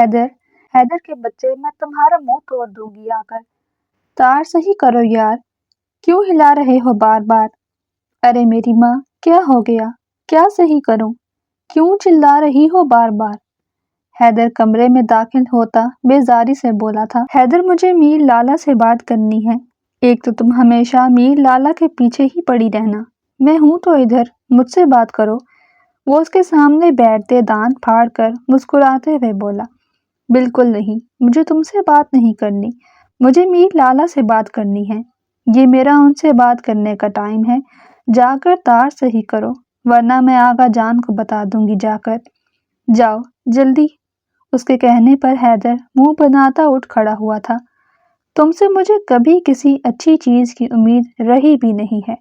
حیدر حیدر کے بچے، میں تمہارا منہ توڑ دوں گی آ کر۔ تار صحیح کرو یار، کیوں ہلا رہے ہو بار بار؟ ارے میری ماں، کیا ہو گیا؟ کیا صحیح کروں؟ کیوں چلا رہی ہو بار بار؟ حیدر کمرے میں داخل ہوتا بیزاری سے بولا تھا۔ حیدر، مجھے میر لالا سے بات کرنی ہے۔ ایک تو تم ہمیشہ میر لالا کے پیچھے ہی پڑی رہنا، میں ہوں تو ادھر، مجھ سے بات کرو۔ وہ اس کے سامنے بیٹھتے دانت پھاڑ کر مسکراتے ہوئے بولا، بالکل نہیں، مجھے تم سے بات نہیں کرنی، مجھے میر لالا سے بات کرنی ہے۔ یہ میرا ان سے بات کرنے کا ٹائم ہے، جا کر تار صحیح کرو، ورنہ میں آغا جان کو بتا دوں گی جا کر۔ جاؤ جلدی۔ اس کے کہنے پر حیدر منہ بناتا اٹھ کھڑا ہوا تھا۔ تم سے مجھے کبھی کسی اچھی چیز کی امید رہی بھی نہیں ہے،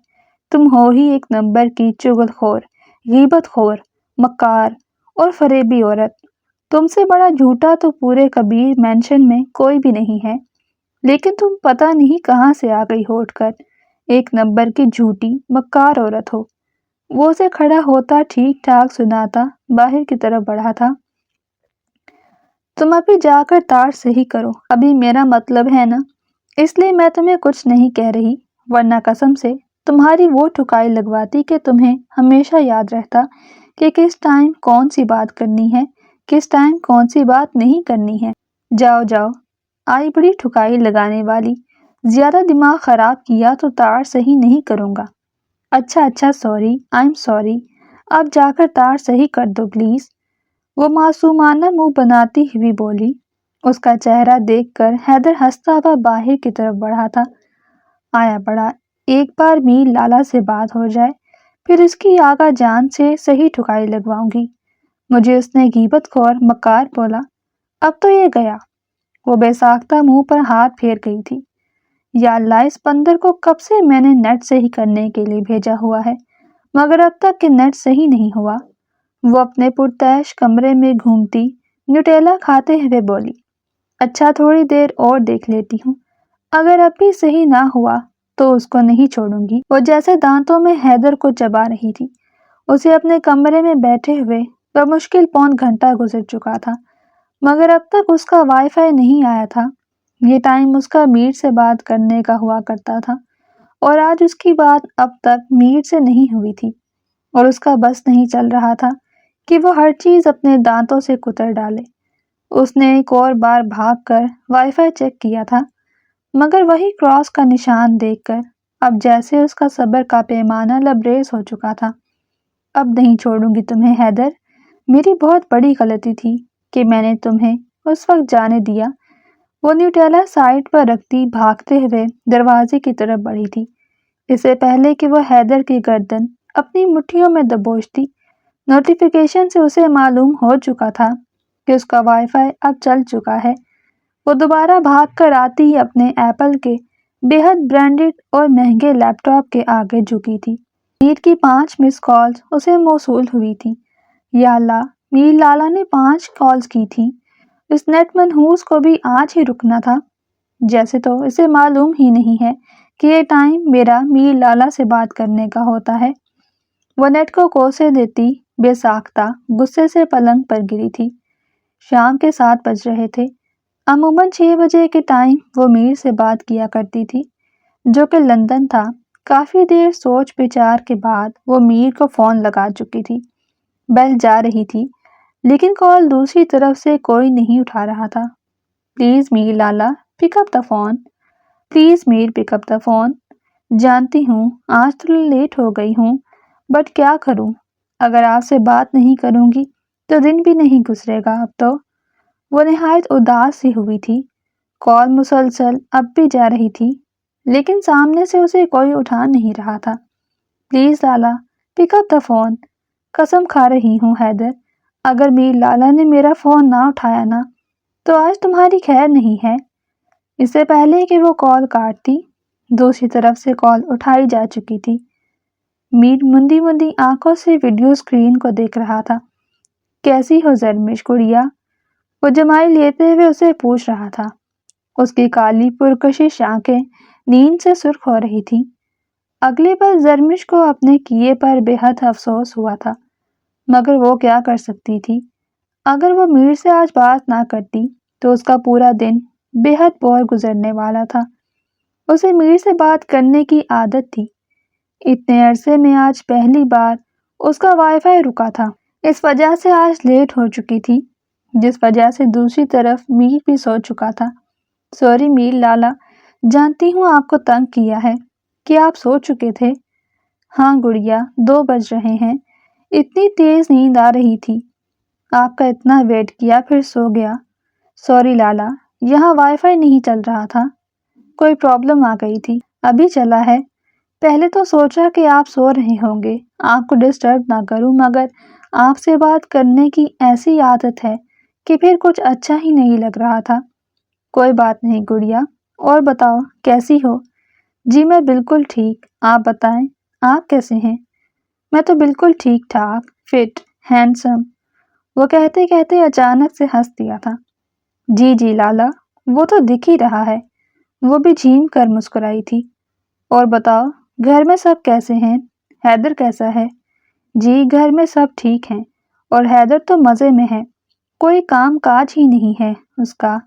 تم ہو ہی ایک نمبر کی چغل خور، غیبت خور، مکار اور فریبی عورت۔ تم سے بڑا جھوٹا تو پورے کبیر مینشن میں کوئی بھی نہیں ہے، لیکن تم پتہ نہیں کہاں سے آ گئی ہو اٹھ کر، ایک نمبر کی جھوٹی مکار عورت ہو۔ وہ اسے کھڑا ہوتا ٹھیک ٹھاک سناتا باہر کی طرف بڑھا تھا۔ تم ابھی جا کر تار صحیح کرو، ابھی میرا مطلب ہے نا، اس لیے میں تمہیں کچھ نہیں کہہ رہی، ورنہ قسم سے تمہاری وہ ٹھکائی لگواتی کہ تمہیں ہمیشہ یاد رہتا کہ کس ٹائم کون سی بات کرنی ہے، کس ٹائم کون سی بات نہیں کرنی ہے۔ جاؤ جاؤ، آئی بڑی ٹھکائی لگانے والی، زیادہ دماغ خراب کیا تو تار صحیح نہیں کروں گا۔ اچھا سوری، آئیم سوری، اب جا کر تار صحیح کر دو پلیز، وہ معصومانہ منہ بناتی ہوئی بولی۔ اس کا چہرہ دیکھ کر حیدر ہنستا ہوا باہر کی طرف بڑھا تھا۔ آیا پڑا، ایک بار میر لالا سے بات ہو جائے، پھر اس کی آغا جان سے صحیح ٹھکائی لگواؤں گی۔ مجھے اس نے غیبت خور مکار بولا، اب تو یہ گیا۔ وہ بے ساختہ منہ پر ہاتھ پھیر گئی تھی۔ یا اللہ، اس بندر کو کب سے میں نے نیٹ صحیح کرنے کے لیے بھیجا ہوا ہے، مگر اب تک کہ نیٹ صحیح نہیں ہوا۔ وہ اپنے پرتعیش کمرے میں گھومتی نیوٹیلا کھاتے ہوئے بولی، اچھا تھوڑی دیر اور دیکھ لیتی ہوں، اگر اب بھی صحیح نہ ہوا تو اس کو نہیں چھوڑوں گی۔ وہ جیسے دانتوں میں حیدر کو چبا رہی تھی۔ اسے اپنے کمرے میں بیٹھے ہوئے بمشکل پون گھنٹہ گزر چکا تھا، مگر اب تک اس کا وائی فائی نہیں آیا تھا۔ یہ ٹائم اس کا میر سے بات کرنے کا ہوا کرتا تھا، اور آج اس کی بات اب تک میر سے نہیں ہوئی تھی، اور اس کا بس نہیں چل رہا تھا کہ وہ ہر چیز اپنے دانتوں سے کتر ڈالے۔ اس نے ایک اور بار بھاگ کر وائی فائی چیک کیا تھا، مگر وہی کراس کا نشان دیکھ کر اب جیسے اس کا صبر کا پیمانہ لبریز ہو چکا تھا۔ اب نہیں چھوڑوں گی تمہیں حیدر، میری بہت بڑی غلطی تھی کہ میں نے تمہیں اس وقت جانے دیا۔ وہ نیوٹیلا سائڈ پر رکھتی بھاگتے ہوئے دروازے کی طرف بڑھی تھی۔ اس سے پہلے کہ وہ حیدر کی گردن اپنی مٹھیوں میں دبوچتی، نوٹیفیکیشن سے اسے معلوم ہو چکا تھا کہ اس کا وائی فائی اب چل چکا ہے۔ وہ دوبارہ بھاگ کر آتی اپنے ایپل کے بے حد برانڈڈ اور مہنگے لیپ ٹاپ کے آگے جھکی تھی۔ میر کی 5 مس کالز اسے موصول ہوئی تھی۔ یا اللہ، میر لالا نے 5 کالز کی تھی۔ اس نیٹ منحوس کو بھی آج ہی رکنا تھا، جیسے تو اسے معلوم ہی نہیں ہے کہ یہ ٹائم میرا میر لالا سے بات کرنے کا ہوتا ہے۔ وہ نیٹ کو کوسے دیتی بے ساختہ غصے سے پلنگ پر گری تھی۔ شام کے 7 بج رہے تھے۔ عموماً 6 بجے کے ٹائم وہ میر سے بات کیا کرتی تھی، جو کہ لندن تھا۔ کافی دیر سوچ بچار کے بعد وہ میر کو فون لگا چکی تھی۔ بیل جا رہی تھی، لیکن کال دوسری طرف سے کوئی نہیں اٹھا رہا تھا۔ Please Mir Lala, pick up the phone, please Mir pick up the phone. جانتی ہوں آج تھوڑی لیٹ ہو گئی ہوں، بٹ کیا کروں، اگر آپ سے بات نہیں کروں گی تو دن بھی نہیں گزرے گا اب تو۔ وہ نہایت اداس سی ہوئی تھی۔ کال مسلسل اب بھی جا رہی تھی، لیکن سامنے سے اسے کوئی اٹھا نہیں رہا تھا۔ Please Lala, pick up the phone, قسم کھا رہی ہوں حیدر، اگر میر لالا نے میرا فون نہ اٹھایا نا تو آج تمہاری خیر نہیں ہے۔ اس سے پہلے کہ وہ کال کاٹتی، دوسری طرف سے کال اٹھائی جا چکی تھی۔ میر مندی مندی آنکھوں سے ویڈیو اسکرین کو دیکھ رہا تھا۔ کیسی ہو زرمش گڑیا؟ وہ جمائی لیتے ہوئے اسے پوچھ رہا تھا۔ اس کی کالی پرکشش آنکھیں نیند سے سرخ ہو رہی تھیں۔ اگلے پل زرمش کو اپنے کیے پر بے حد افسوس ہوا تھا، مگر وہ کیا کر سکتی تھی؟ اگر وہ میر سے آج بات نہ کرتی تو اس کا پورا دن بے حد بور گزرنے والا تھا۔ اسے میر سے بات کرنے کی عادت تھی۔ اتنے عرصے میں آج پہلی بار اس کا وائی فائی رکا تھا۔ اس وجہ سے آج لیٹ ہو چکی تھی، جس وجہ سے دوسری طرف میر بھی سو چکا تھا۔ سوری میر لالا، جانتی ہوں آپ کو تنگ کیا ہے کہ آپ سو چکے تھے۔ ہاں گڑیا، 2 بج رہے ہیں، اتنی تیز نیند آ رہی تھی، آپ کا اتنا ویٹ کیا پھر سو گیا۔ سوری لالا، یہاں وائی فائی نہیں چل رہا تھا، کوئی پرابلم آ گئی تھی، ابھی چلا ہے۔ پہلے تو سوچا کہ آپ سو رہے ہوں گے، آپ کو ڈسٹرب نہ کروں، مگر آپ سے بات کرنے کی ایسی عادت ہے کہ پھر کچھ اچھا ہی نہیں لگ رہا تھا۔ کوئی بات نہیں گڑیا، اور بتاؤ کیسی ہو؟ جی میں بالکل ٹھیک، آپ بتائیں آپ کیسے ہیں؟ میں تو بالکل ٹھیک ٹھاک، فٹ، ہینڈسم، وہ کہتے کہتے اچانک سے ہنس دیا تھا۔ جی جی لالا، وہ تو دکھ ہی رہا ہے، وہ بھی جھیم کر مسکرائی تھی۔ اور بتاؤ گھر میں سب کیسے ہیں؟ حیدر کیسا ہے؟ جی گھر میں سب ٹھیک ہیں، اور حیدر تو مزے میں ہے، کوئی کام کاج ہی نہیں ہے اس کا،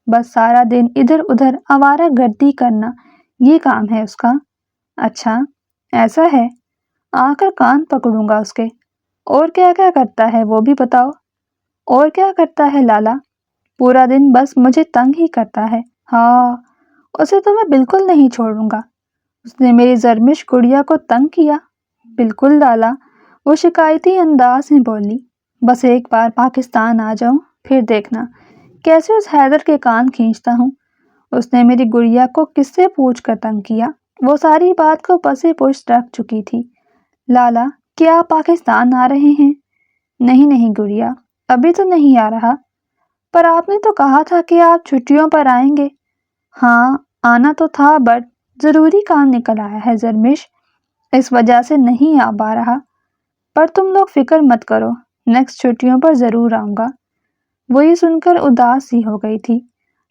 بس سارا دن ادھر ادھر آوارہ گردی کرنا، یہ کام ہے اس کا۔ اچھا ایسا ہے، آ کر کان پکڑوں گا اس کے۔ اور کیا کیا کرتا ہے وہ بھی بتاؤ۔ اور کیا کرتا ہے لالا، پورا دن بس مجھے تنگ ہی کرتا ہے۔ ہاں اسے تو میں بالکل نہیں چھوڑوں گا، اس نے میری زرمش گڑیا کو تنگ کیا۔ بالکل لالا، وہ شکایتی انداز میں بولی۔ بس ایک بار پاکستان آ جاؤں پھر دیکھنا کیسے اس حیدر کے کان کھینچتا ہوں۔ اس نے میری گڑیا کو کس سے پوچھ کر تنگ کیا، وہ ساری بات کو پسے پشت رکھ چکی تھی۔ لالا کیا آپ پاکستان آ رہے ہیں؟ نہیں نہیں گڑیا، ابھی تو نہیں آ رہا، پر آپ نے تو کہا تھا کہ آپ چھٹیوں پر آئیں گے۔ ہاں آنا تو تھا، بٹ ضروری کام نکل آیا ہے زرمش، اس وجہ سے نہیں آ پا رہا، پر تم لوگ فکر مت کرو، نیکسٹ چھٹیوں پر ضرور آؤں گا۔ وہ یہ سن کر اداس سی ہو گئی تھی۔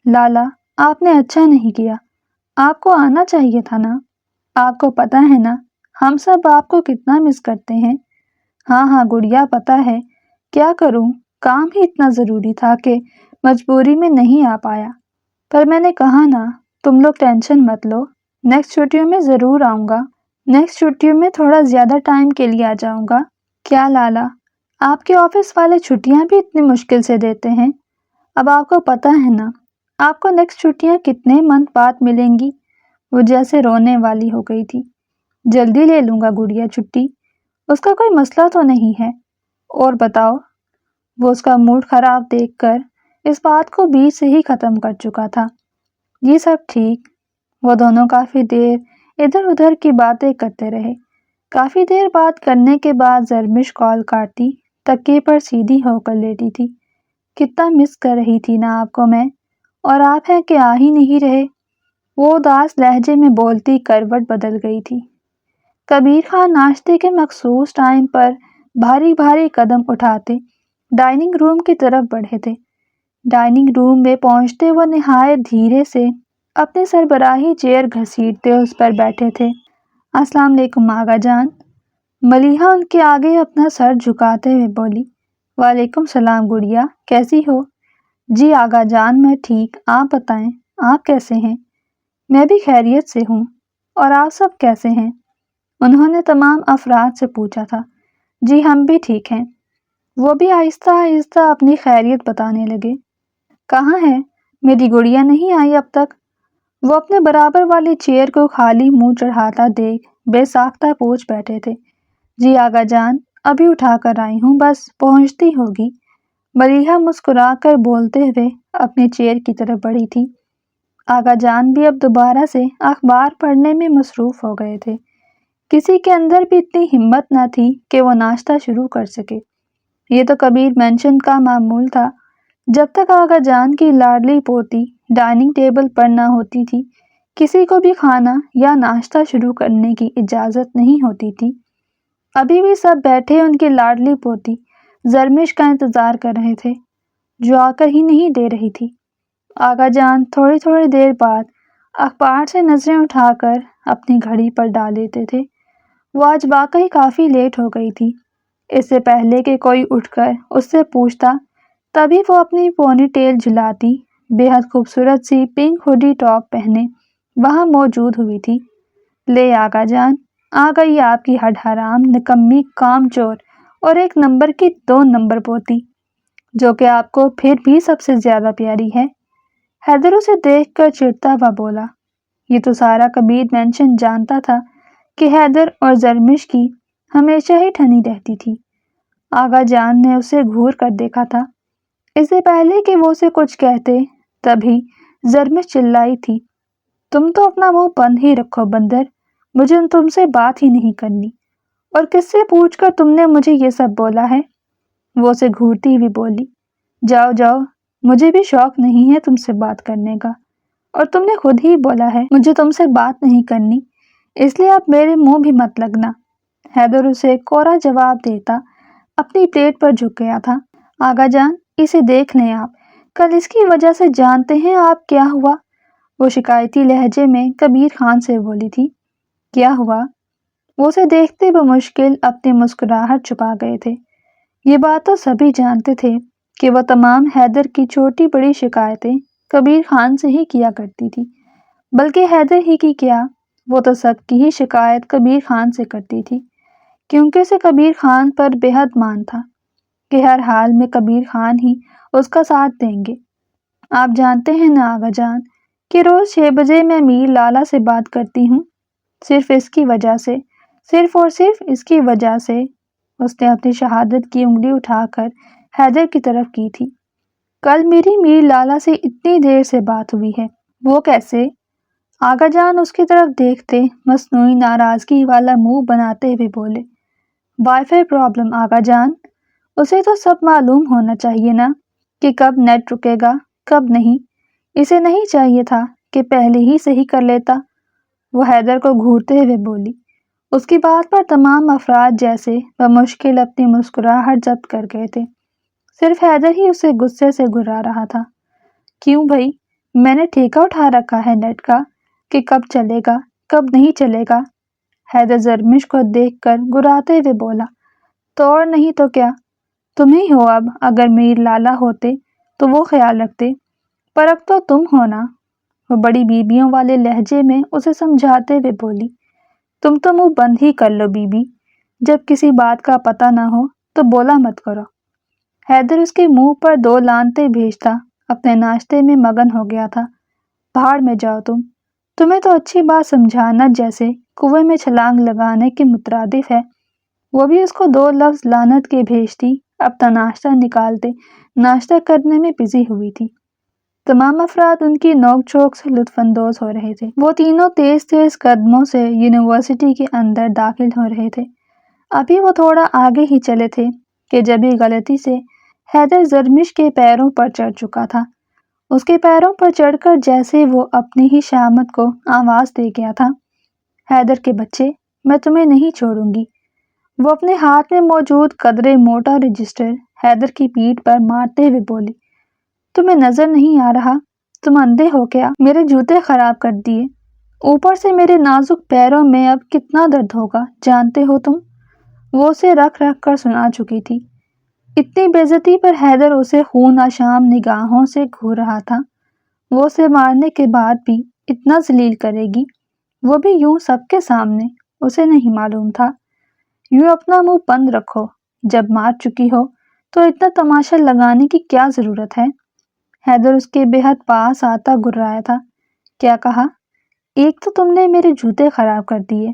لالا آپ نے اچھا نہیں کیا، آپ کو آنا چاہیے تھا نا، آپ کو پتہ ہے نا ہم سب آپ کو کتنا مس کرتے ہیں۔ ہاں ہاں گڑیا پتہ ہے، کیا کروں، کام ہی اتنا ضروری تھا کہ مجبوری میں نہیں آ پایا، پر میں نے کہا نا تم لوگ ٹینشن مت لو، نیکسٹ چھٹیوں میں ضرور آؤں گا، نیکسٹ چھٹیوں میں تھوڑا زیادہ ٹائم کے لیے آ جاؤں گا۔ کیا لالا، آپ کے آفس والے چھٹیاں بھی اتنی مشکل سے دیتے ہیں؟ اب آپ کو پتہ ہے نا آپ کو نیکسٹ چھٹیاں کتنے منتھ بعد ملیں گی؟ وہ جیسے رونے والی ہو گئی تھی۔ جلدی لے لوں گا گڑیا چھٹی، اس کا کوئی مسئلہ تو نہیں ہے۔ اور بتاؤ، وہ اس کا موڈ خراب دیکھ کر اس بات کو بیچ سے ہی ختم کر چکا تھا۔ یہ سب ٹھیک۔ وہ دونوں کافی دیر ادھر ادھر کی باتیں کرتے رہے۔ کافی دیر بات کرنے کے بعد زرمش کال کاٹتی تکیے پر سیدھی ہو کر لیٹی تھی۔ کتنا مس کر رہی تھی نا آپ کو میں، اور آپ ہیں کہ آ ہی نہیں رہے، وہ اداس لہجے میں بولتی کروٹ بدل گئی تھی۔ کبیر خان ناشتے کے مخصوص ٹائم پر بھاری بھاری قدم اٹھاتے ڈائننگ روم کی طرف بڑھے تھے۔ ڈائننگ روم میں پہنچتے وہ نہایت دھیرے سے اپنی سربراہی چیئر گھسیٹتے اس پر بیٹھے تھے۔ السلام علیکم آغا جان۔ ملیحہ ان کے آگے اپنا سر جھکاتے ہوئے بولی۔ وعلیکم السلام گڑیا، کیسی ہو؟ جی آغا جان میں ٹھیک، آپ بتائیں آپ کیسے ہیں؟ میں بھی خیریت سے ہوں، اور آپ سب کیسے ہیں؟ انہوں نے تمام افراد سے پوچھا تھا۔ جی ہم بھی ٹھیک ہیں۔ وہ بھی آہستہ آہستہ اپنی خیریت بتانے لگے۔ کہاں ہے میری گڑیا، نہیں آئی اب تک؟ وہ اپنے برابر والی چیئر کو خالی منہ چڑھاتا دیکھ بے ساختہ پوچھ بیٹھے تھے۔ جی آغا جان ابھی اٹھا کر آئی ہوں، بس پہنچتی ہوگی، ملیحہ مسکرا کر بولتے ہوئے اپنی چیئر کی طرف بڑھی تھی۔ آغا جان بھی اب دوبارہ سے اخبار پڑھنے میں مصروف ہو گئے تھے۔ کسی کے اندر بھی اتنی ہمت نہ تھی کہ وہ ناشتہ شروع کر سکے۔ یہ تو کبیر مینشن کا معمول تھا، جب تک آغا جان کی لاڈلی پوتی ڈائننگ ٹیبل پر نہ ہوتی تھی کسی کو بھی کھانا یا ناشتہ شروع کرنے کی اجازت نہیں ہوتی تھی۔ ابھی بھی سب بیٹھے ان کی لاڈلی پوتی زرمش کا انتظار کر رہے تھے، جو آ کر ہی نہیں دے رہی تھی۔ آغا جان تھوڑی تھوڑی دیر بعد اخبار سے نظریں اٹھا کر اپنی گھڑی پر ڈال لیتے تھے۔ وہ آج واقعی کافی لیٹ ہو گئی تھی۔ اس سے پہلے کہ کوئی اٹھ کر اس سے پوچھتا تبھی وہ اپنی پونی ٹیل جھلاتی بے حد خوبصورت سی پنک ہوڈی ٹاپ پہنے وہاں موجود ہوئی تھی۔ لے آقا جان، آ گئی آپ کی ہڈ حرام، نکمی، کام چور اور ایک نمبر کی 2 نمبر پوتی، جو کہ آپ کو پھر بھی سب سے زیادہ پیاری ہے۔ حیدر اسے دیکھ کر چڑھتا ہوا بولا۔ یہ تو سارا کبیر مینشن جانتا تھا کہ حیدر اور زرمش کی ہمیشہ ہی ٹھنی رہتی تھی۔ آغا جان نے اسے گھور کر دیکھا تھا۔ اس سے پہلے کہ وہ اسے کچھ کہتے تبھی زرمش چلائی تھی، تم تو اپنا منہ بند ہی رکھو بندر، مجھے تم سے بات ہی نہیں کرنی، اور کس سے پوچھ کر تم نے مجھے یہ سب بولا ہے؟ وہ اسے گھورتی ہوئی بولی، جاؤ جاؤ، مجھے بھی شوق نہیں ہے تم سے بات کرنے کا، اور تم نے خود ہی بولا ہے مجھے تم سے بات نہیں کرنی، اس لیے اب میرے منہ بھی مت لگنا۔ حیدر اسے کوڑا جواب دیتا اپنی پلیٹ پر جھک گیا تھا۔ آغا جان، اسے دیکھ لیں آپ، کل اس کی وجہ سے جانتے ہیں آپ کیا ہوا؟ وہ شکایتی لہجے میں کبیر خان سے بولی تھی۔ کیا ہوا؟ وہ اسے دیکھتے بمشکل اپنی مسکراہٹ چھپا گئے تھے۔ یہ بات تو سبھی جانتے تھے کہ وہ تمام حیدر کی چھوٹی بڑی شکایتیں کبیر خان سے ہی کیا کرتی تھی، بلکہ حیدر ہی کی کیا، وہ تو سب کی ہی شکایت کبیر خان سے کرتی تھی، کیونکہ اسے کبیر خان پر بے حد مان تھا کہ ہر حال میں کبیر خان ہی اس کا ساتھ دیں گے۔ آپ جانتے ہیں نا آغا جان کہ روز 6 بجے میں میر لالا سے بات کرتی ہوں، صرف اس کی وجہ سے، صرف اور صرف اس کی وجہ سے۔ اس نے اپنی شہادت کی انگلی اٹھا کر حیدر کی طرف کی تھی۔ کل میری میر لالا سے اتنی دیر سے بات ہوئی ہے۔ وہ کیسے؟ آغا جان اس کی طرف دیکھتے مصنوعی ناراضگی والا منہ بناتے ہوئے بولے، وائی فائی پرابلم آغا جان، اسے تو سب معلوم ہونا چاہیے نا کہ کب نیٹ رکے گا کب نہیں، اسے نہیں چاہیے تھا کہ پہلے ہی صحیح کر لیتا، وہ حیدر کو گھورتے ہوئے بولی۔ اس کی بات پر تمام افراد جیسے بمشکل اپنی مسکراہٹ ضبط کر گئے تھے، صرف حیدر ہی اسے غصے سے گھرا رہا تھا۔ کیوں بھائی، میں نے ٹھیکہ اٹھا رکھا ہے نیٹ کا کہ کب چلے گا کب نہیں چلے گا؟ حیدر زرمش کو دیکھ کر گراتے ہوئے بولا، تو اور نہیں تو کیا، تم ہی ہو اب، اگر میر لالا ہوتے تو وہ خیال رکھتے، پر اب تو تم ہو نا۔ وہ بڑی بیبیوں والے لہجے میں اسے سمجھاتے ہوئے بولی، تم تو منہ بند ہی کر لو بی بی، جب کسی بات کا پتہ نہ ہو تو بولا مت کرو۔ حیدر اس کے منہ پر 2 لعنتیں بھیجتا اپنے ناشتے میں مگن ہو گیا تھا۔ بھاڑ میں جاؤ تمہیں تو اچھی بات سمجھانا جیسے کنویں میں چھلانگ لگانے کے مترادف ہے۔ وہ بھی اس کو 2 لفظ لعنت کے بھیجتی اپنا ناشتہ نکالتے ناشتہ کرنے میں بزی ہوئی تھی۔ تمام افراد ان کی نوک جھونک سے لطف اندوز ہو رہے تھے۔ وہ تینوں تیز تیز قدموں سے یونیورسٹی کے اندر داخل ہو رہے تھے۔ ابھی وہ تھوڑا آگے ہی چلے تھے کہ جبھی غلطی سے حیدر زرمش کے پیروں پر چڑھ چکا تھا۔ اس کے پیروں پر چڑھ کر جیسے وہ اپنی ہی شامت کو آواز دے گیا تھا، حیدر کے بچے، میں تمہیں نہیں چھوڑوں گی۔ وہ اپنے ہاتھ میں موجود قدرے موٹا رجسٹر حیدر کی پیٹھ پر مارتے ہوئے بولی، تمہیں نظر نہیں آ رہا؟ تم اندھے ہو کیا؟ میرے جوتے خراب کر دیے، اوپر سے میرے نازک پیروں میں اب کتنا درد ہوگا جانتے ہو تم؟ وہ اسے رکھ رکھ کر سنا چکی تھی۔ اتنی بے عزتی پر حیدر اسے خون آشام نگاہوں سے گھور رہا تھا۔ وہ اسے مارنے کے بعد بھی اتنا ذلیل کرے گی، وہ بھی یوں سب کے سامنے؟ اسے نہیں معلوم تھا۔ یوں اپنا منہ بند رکھو، جب مار چکی ہو تو اتنا تماشا لگانے کی کیا ضرورت ہے؟ حیدر اس کے بے حد پاس آتا گھرایا تھا۔ کیا کہا؟ ایک تو تم نے میرے جوتے خراب کر دیے،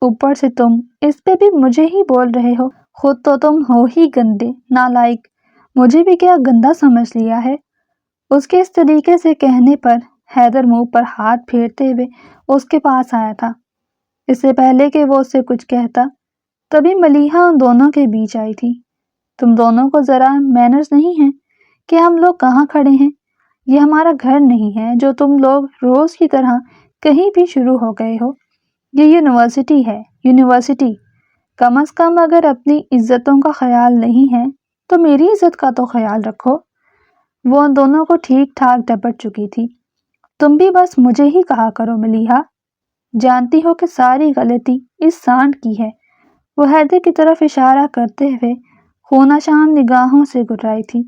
اوپر سے تم اس پہ بھی مجھے ہی بول رہے ہو، خود تو تم ہو ہی گندے نالائق، مجھے بھی کیا گندا سمجھ لیا ہے؟ اس کے اس طریقے سے کہنے پر حیدر منہ پر ہاتھ پھیرتے ہوئے اس کے پاس آیا تھا۔ اس سے پہلے کہ وہ اس سے کچھ کہتا تبھی ملیحہ ان دونوں کے بیچ آئی تھی۔ تم دونوں کو ذرا مینرز نہیں ہیں کہ ہم لوگ کہاں کھڑے ہیں؟ یہ ہمارا گھر نہیں ہے جو تم لوگ روز کی طرح کہیں بھی شروع ہو گئے ہو، یہ یونیورسٹی ہے، یونیورسٹی۔ کم از کم اگر اپنی عزتوں کا خیال نہیں ہے تو میری عزت کا تو خیال رکھو۔ وہ ان دونوں کو ٹھیک ٹھاک ڈپٹ چکی تھی۔ تم بھی بس مجھے ہی کہا کرو ملیحہ، جانتی ہو کہ ساری غلطی اس سانڈ کی ہے۔ وہ حیدر کی طرف اشارہ کرتے ہوئے خوناشام نگاہوں سے گھرائی تھی۔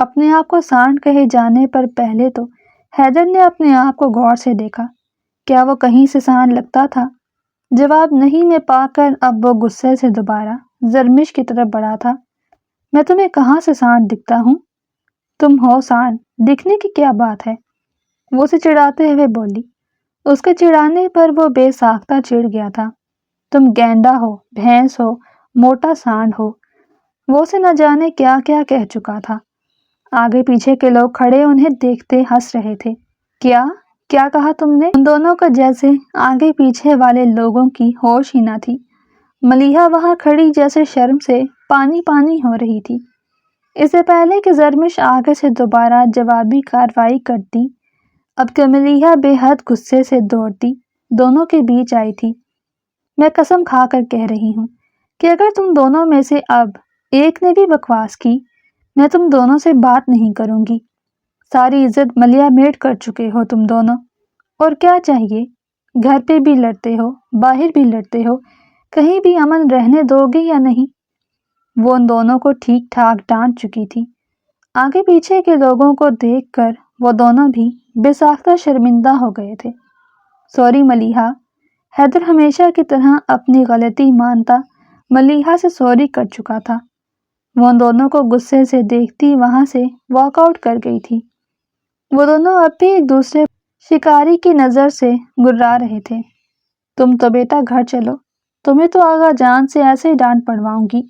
اپنے آپ کو سانڈ کہے جانے پر پہلے تو حیدر نے اپنے آپ کو غور سے دیکھا۔ کیا وہ کہیں سے سانڈ لگتا تھا؟ جواب نہیں میں پا کر اب وہ غصے سے دوبارہ زرمش کی طرف بڑھا تھا۔ میں تمہیں کہاں سے سانڈ دکھتا ہوں؟ تم ہو سانڈ، دکھنے کی کیا بات ہے؟ وہ اسے چڑھاتے ہوئے بولی۔ اس کے چڑھانے پر وہ بے ساختہ چڑھ گیا تھا۔ تم گینڈا ہو، بھینس ہو، موٹا سانڈ ہو۔ وہ اسے نہ جانے کیا کیا کہہ چکا تھا۔ آگے پیچھے کے لوگ کھڑے انہیں دیکھتے ہنس رہے تھے۔ کیا کہا تم نے؟ ان دونوں کو جیسے آگے پیچھے والے لوگوں کی ہوش ہی نہ تھی۔ ملیحہ وہاں کھڑی جیسے شرم سے پانی پانی ہو رہی تھی۔ اس سے پہلے کہ زرمش آگے سے دوبارہ جوابی کارروائی کرتی، اب کہ ملیحہ بے حد غصے سے دوڑتی دونوں کے بیچ آئی تھی۔ میں قسم کھا کر کہہ رہی ہوں کہ اگر تم دونوں میں سے اب ایک نے بھی بکواس کی، میں تم دونوں سے بات نہیں کروں گی۔ ساری عزت ملیحہ میٹ کر چکے ہو تم دونوں، اور کیا چاہیے؟ گھر پہ بھی لڑتے ہو، باہر بھی لڑتے ہو، کہیں بھی امن رہنے دو گے یا نہیں؟ وہ ان دونوں کو ٹھیک ٹھاک ڈانٹ چکی تھی۔ آگے پیچھے کے لوگوں کو دیکھ کر وہ دونوں بھی بے ساختہ شرمندہ ہو گئے تھے۔ سوری ملیحہ۔ حیدر ہمیشہ کی طرح اپنی غلطی مانتا ملیحہ سے سوری کر چکا تھا۔ وہ ان دونوں کو غصے سے دیکھتی وہاں سے واک آؤٹ کر گئی تھی۔ وہ دونوں اب بھی ایک دوسرے شکاری کی نظر سے گرا رہے تھے۔ تم تو بیٹا گھر چلو، تمہیں تو آغا جان سے ایسے ہی ڈانٹ پڑواؤں گی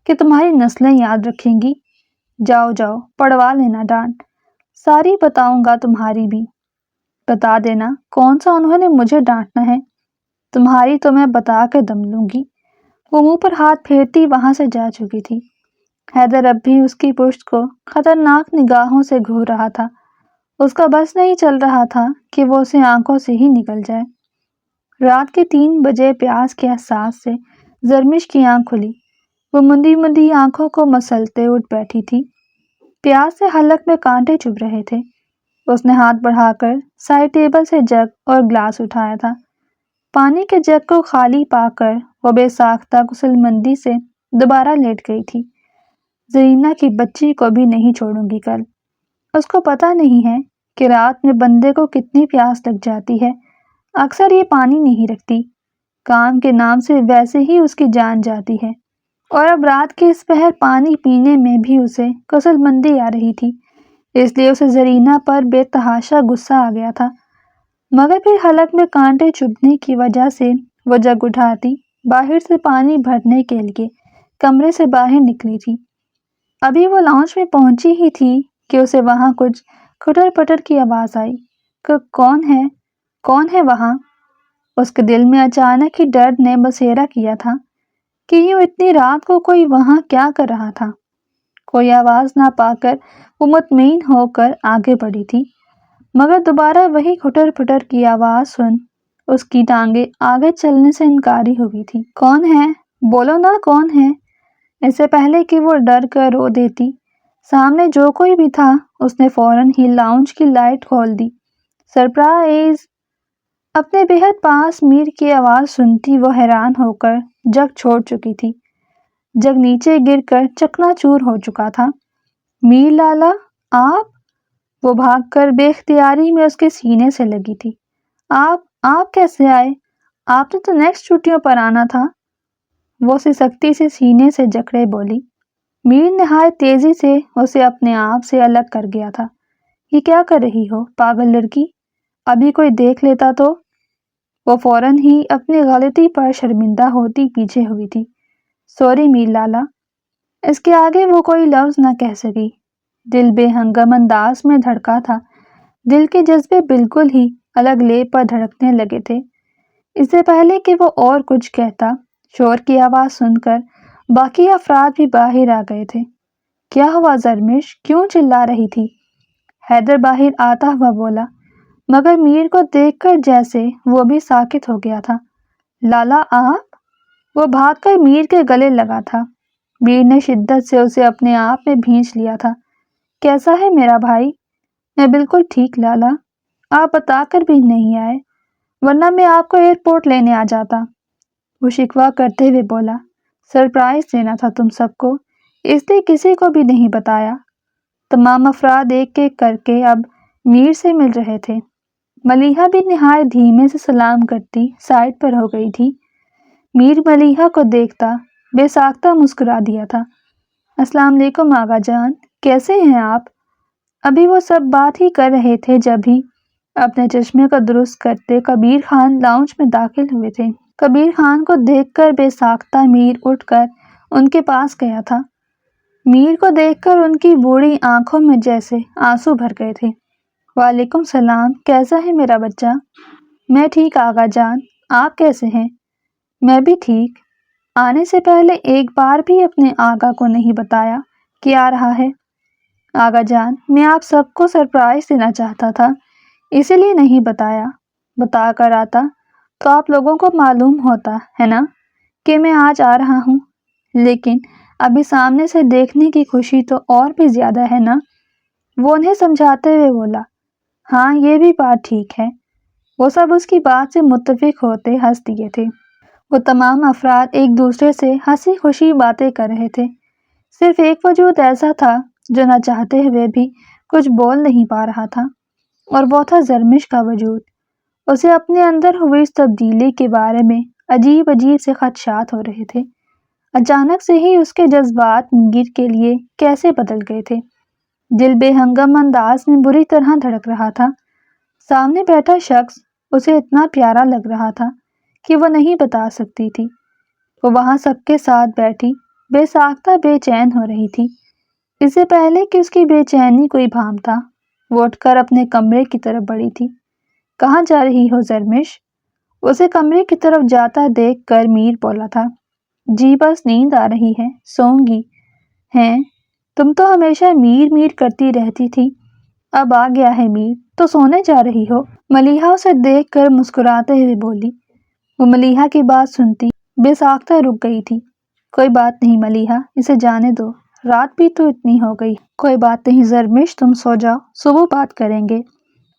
کہ تمہاری نسلیں یاد رکھیں گی۔ جاؤ جاؤ پڑوا لینا ڈانٹ، ساری بتاؤں گا تمہاری بھی۔ بتا دینا کون سا انہوں نے مجھے ڈانٹنا ہے، تمہاری تو میں بتا کے دم لوں گی۔ وہ منہ پر ہاتھ پھیرتی وہاں سے جا چکی تھی۔ حیدر اب بھی اس کی پشت کو خطرناک نگاہوں سے گھور رہا تھا۔ اس کا بس نہیں چل رہا تھا کہ وہ اسے آنکھوں سے ہی نکل جائے۔ رات کے 3 بجے پیاس کے احساس سے زرمش کی آنکھ کھلی۔ وہ مندی مندی آنکھوں کو مسلتے اٹھ بیٹھی تھی۔ پیاس سے حلق میں کانٹے چبھ رہے تھے۔ اس نے ہاتھ بڑھا کر سائڈ ٹیبل سے جگ اور گلاس اٹھایا تھا۔ پانی کے جگ کو خالی پا کر وہ بے ساختہ غسل مندی سے دوبارہ لیٹ گئی تھی۔ زرینہ کی بچی کو بھی نہیں چھوڑوں گی کل۔ اس کو پتہ نہیں ہے کہ رات میں بندے کو کتنی پیاس لگ جاتی ہے۔ اکثر یہ پانی نہیں رکھتی، کام کے نام سے ویسے ہی اس کی جان جاتی ہے، اور اب رات کے اس پہر پانی پینے میں بھی اسے غسل مندی آ رہی تھی، اس لیے اسے زرینہ پر بے تحاشا غصہ آ گیا تھا۔ مگر پھر حلق میں کانٹے چبھنے کی وجہ سے وہ جگ اٹھاتی باہر سے پانی بھرنے کے لیے کمرے سے باہر نکلی تھی۔ ابھی وہ لاؤنج میں پہنچی ہی تھی کہ اسے وہاں کچھ کھٹر پٹر کی آواز آئی۔ کون ہے وہاں؟ اس کے دل میں اچانک ہی ڈر نے بسیرا کیا تھا کہ یوں اتنی رات کو کوئی وہاں کیا کر رہا تھا۔ کوئی آواز نہ پا کر وہ مطمئن ہو کر آگے بڑھی تھی، مگر دوبارہ وہی کھٹر پٹر کی آواز سن اس کی ٹانگیں آگے چلنے سے انکاری ہو گئی تھی۔ کون ہے؟ بولو نا کون ہے؟ اس سے پہلے کہ وہ ڈر کر رو دیتی، سامنے جو کوئی بھی تھا اس نے فوراً ہی لاؤنج کی لائٹ کھول دی۔ سرپرائز! اپنے بے حد پاس میر کی آواز سنتی وہ حیران ہو کر جگ چھوڑ چکی تھی۔ جگ نیچے گر کر چکنا چور ہو چکا تھا۔ میر لالا، آپ؟ وہ بھاگ کر بے اختیاری میں اس کے سینے سے لگی تھی۔ آپ کیسے آئے؟ آپ نے تو نیکسٹ چھٹیوں پر آنا تھا۔ وہ اسے سختی سے سینے سے جکڑے بولی۔ میر نہایت تیزی سے اسے اپنے آپ سے الگ کر گیا تھا۔ یہ کیا کر رہی ہو پاگل لڑکی؟ ابھی کوئی دیکھ لیتا تو؟ وہ فوراً ہی اپنی غلطی پر شرمندہ ہوتی پیچھے ہوئی تھی۔ سوری میر لالا۔ اس کے آگے وہ کوئی لفظ نہ کہہ سکی۔ دل بے ہنگم انداز میں دھڑکا تھا۔ دل کے جذبے بالکل ہی الگ لے پر دھڑکنے لگے تھے۔ اس سے پہلے کہ وہ اور کچھ کہتا، شور کی آواز سن کر باقی افراد بھی باہر آ گئے تھے۔ کیا ہوا زرمش؟ کیوں چلا رہی تھی؟ حیدر باہر آتا ہوا بولا، مگر میر کو دیکھ کر جیسے وہ بھی ساکت ہو گیا تھا۔ لالا آپ؟ وہ بھاگ کر میر کے گلے لگا تھا۔ میر نے شدت سے اسے اپنے آپ میں بھینچ لیا تھا۔ کیسا ہے میرا بھائی؟ میں بالکل ٹھیک لالا، آپ بتا کر بھی نہیں آئے، ورنہ میں آپ کو ایئرپورٹ لینے آ جاتا۔ وہ شکوہ کرتے ہوئے بولا، سرپرائز دینا تھا تم سب کو، اس لیے کسی کو بھی نہیں بتایا۔ تمام افراد ایک ایک کر کے اب میر سے مل رہے تھے۔ ملیحہ بھی نہایت دھیمے سے سلام کرتی سائڈ پر ہو گئی تھی۔ میر ملیحہ کو دیکھتا بے ساختہ مسکرا دیا تھا۔ السلام علیکم آغا جان، کیسے ہیں آپ؟ ابھی وہ سب بات ہی کر رہے تھے جب ہی اپنے چشمے کو درست کرتے کبیر خان لاؤنج میں داخل ہوئے تھے۔ کبیر خان کو دیکھ کر بے ساختہ میر اٹھ کر ان کے پاس گیا تھا۔ میر کو دیکھ کر ان کی بوڑھی آنکھوں میں جیسے آنسو بھر گئے تھے۔ وعلیکم السلام، کیسا ہے میرا بچہ؟ میں ٹھیک آغا جان، آپ کیسے ہیں؟ میں بھی ٹھیک۔ آنے سے پہلے ایک بار بھی اپنے آقا کو نہیں بتایا کہ آ رہا ہے؟ آغا جان، میں آپ سب کو سرپرائز دینا چاہتا تھا، اسی لیے نہیں بتایا۔ بتا کر آتا تو آپ لوگوں کو معلوم ہوتا ہے نا کہ میں آج آ رہا ہوں، لیکن ابھی سامنے سے دیکھنے کی خوشی تو اور بھی زیادہ ہے نا؟ وہ انہیں سمجھاتے ہوئے بولا۔ ہاں، یہ بھی بات ٹھیک ہے۔ وہ سب اس کی بات سے متفق ہوتے ہنس دیے تھے۔ وہ تمام افراد ایک دوسرے سے ہنسی خوشی باتیں کر رہے تھے۔ صرف ایک وجود ایسا تھا جو نہ چاہتے ہوئے بھی کچھ بول نہیں پا رہا تھا، اور وہ تھا زرمش کا وجود۔ اسے اپنے اندر ہوئی اس تبدیلی کے بارے میں عجیب عجیب سے خدشات ہو رہے تھے۔ اچانک سے ہی اس کے جذبات میر کے لیے کیسے بدل گئے تھے۔ دل بے ہنگم انداز میں بری طرح دھڑک رہا تھا۔ سامنے بیٹھا شخص اسے اتنا پیارا لگ رہا تھا کہ وہ نہیں بتا سکتی تھی۔ وہ وہاں سب کے ساتھ بیٹھی بے ساختہ بے چین ہو رہی تھی۔ اس سے پہلے کہ اس کی بے چینی کوئی بھام تھا، وہ اٹھ کر اپنے کمرے کی طرف بڑھی تھی۔ کہاں جا رہی ہو زرمش؟ اسے کمرے کی طرف جاتا دیکھ کر میر بولا تھا۔ جی بس نیند آ رہی ہے، سوؤں گی۔ ہیں، تم تو ہمیشہ میر میر کرتی رہتی تھی، اب آ گیا ہے میر تو سونے جا رہی ہو؟ ملیحہ اسے دیکھ کر مسکراتے ہوئے بولی۔ وہ ملیحہ کی بات سنتی بے ساختہ رک گئی تھی۔ کوئی بات نہیں ملیحہ، اسے جانے دو، رات بھی تو اتنی ہو گئی۔ کوئی بات نہیں زرمش، تم سو جاؤ، صبح بات کریں گے۔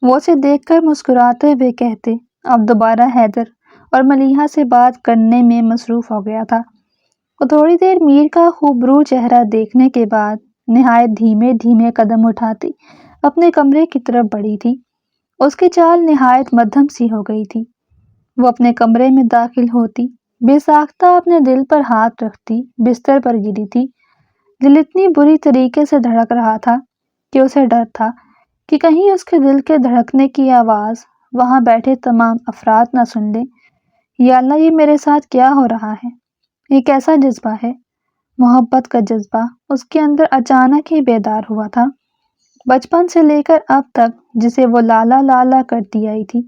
وہ اسے دیکھ کر مسکراتے ہوئے کہتے اب دوبارہ حیدر اور ملیحہ سے بات کرنے میں مصروف ہو گیا تھا۔ وہ تھوڑی دیر میر کا خوبرو چہرہ دیکھنے کے بعد نہایت دھیمے دھیمے قدم اٹھاتی اپنے کمرے کی طرف بڑھی تھی۔ اس کی چال نہایت مدھم سی ہو گئی تھی۔ وہ اپنے کمرے میں داخل ہوتی بے ساختہ اپنے دل پر ہاتھ رکھتی بستر پر گری تھی۔ دل اتنی بری طریقے سے دھڑک رہا تھا کہ اسے ڈر تھا کہ کہیں اس کے دل کے دھڑکنے کی آواز وہاں بیٹھے تمام افراد نہ سن لیں۔ یا اللہ، یہ میرے ساتھ کیا ہو رہا ہے؟ یہ کیسا جذبہ ہے؟ محبت کا جذبہ اس کے اندر اچانک ہی بیدار ہوا تھا۔ بچپن سے لے کر اب تک جسے وہ لالا لالا کرتی آئی تھی،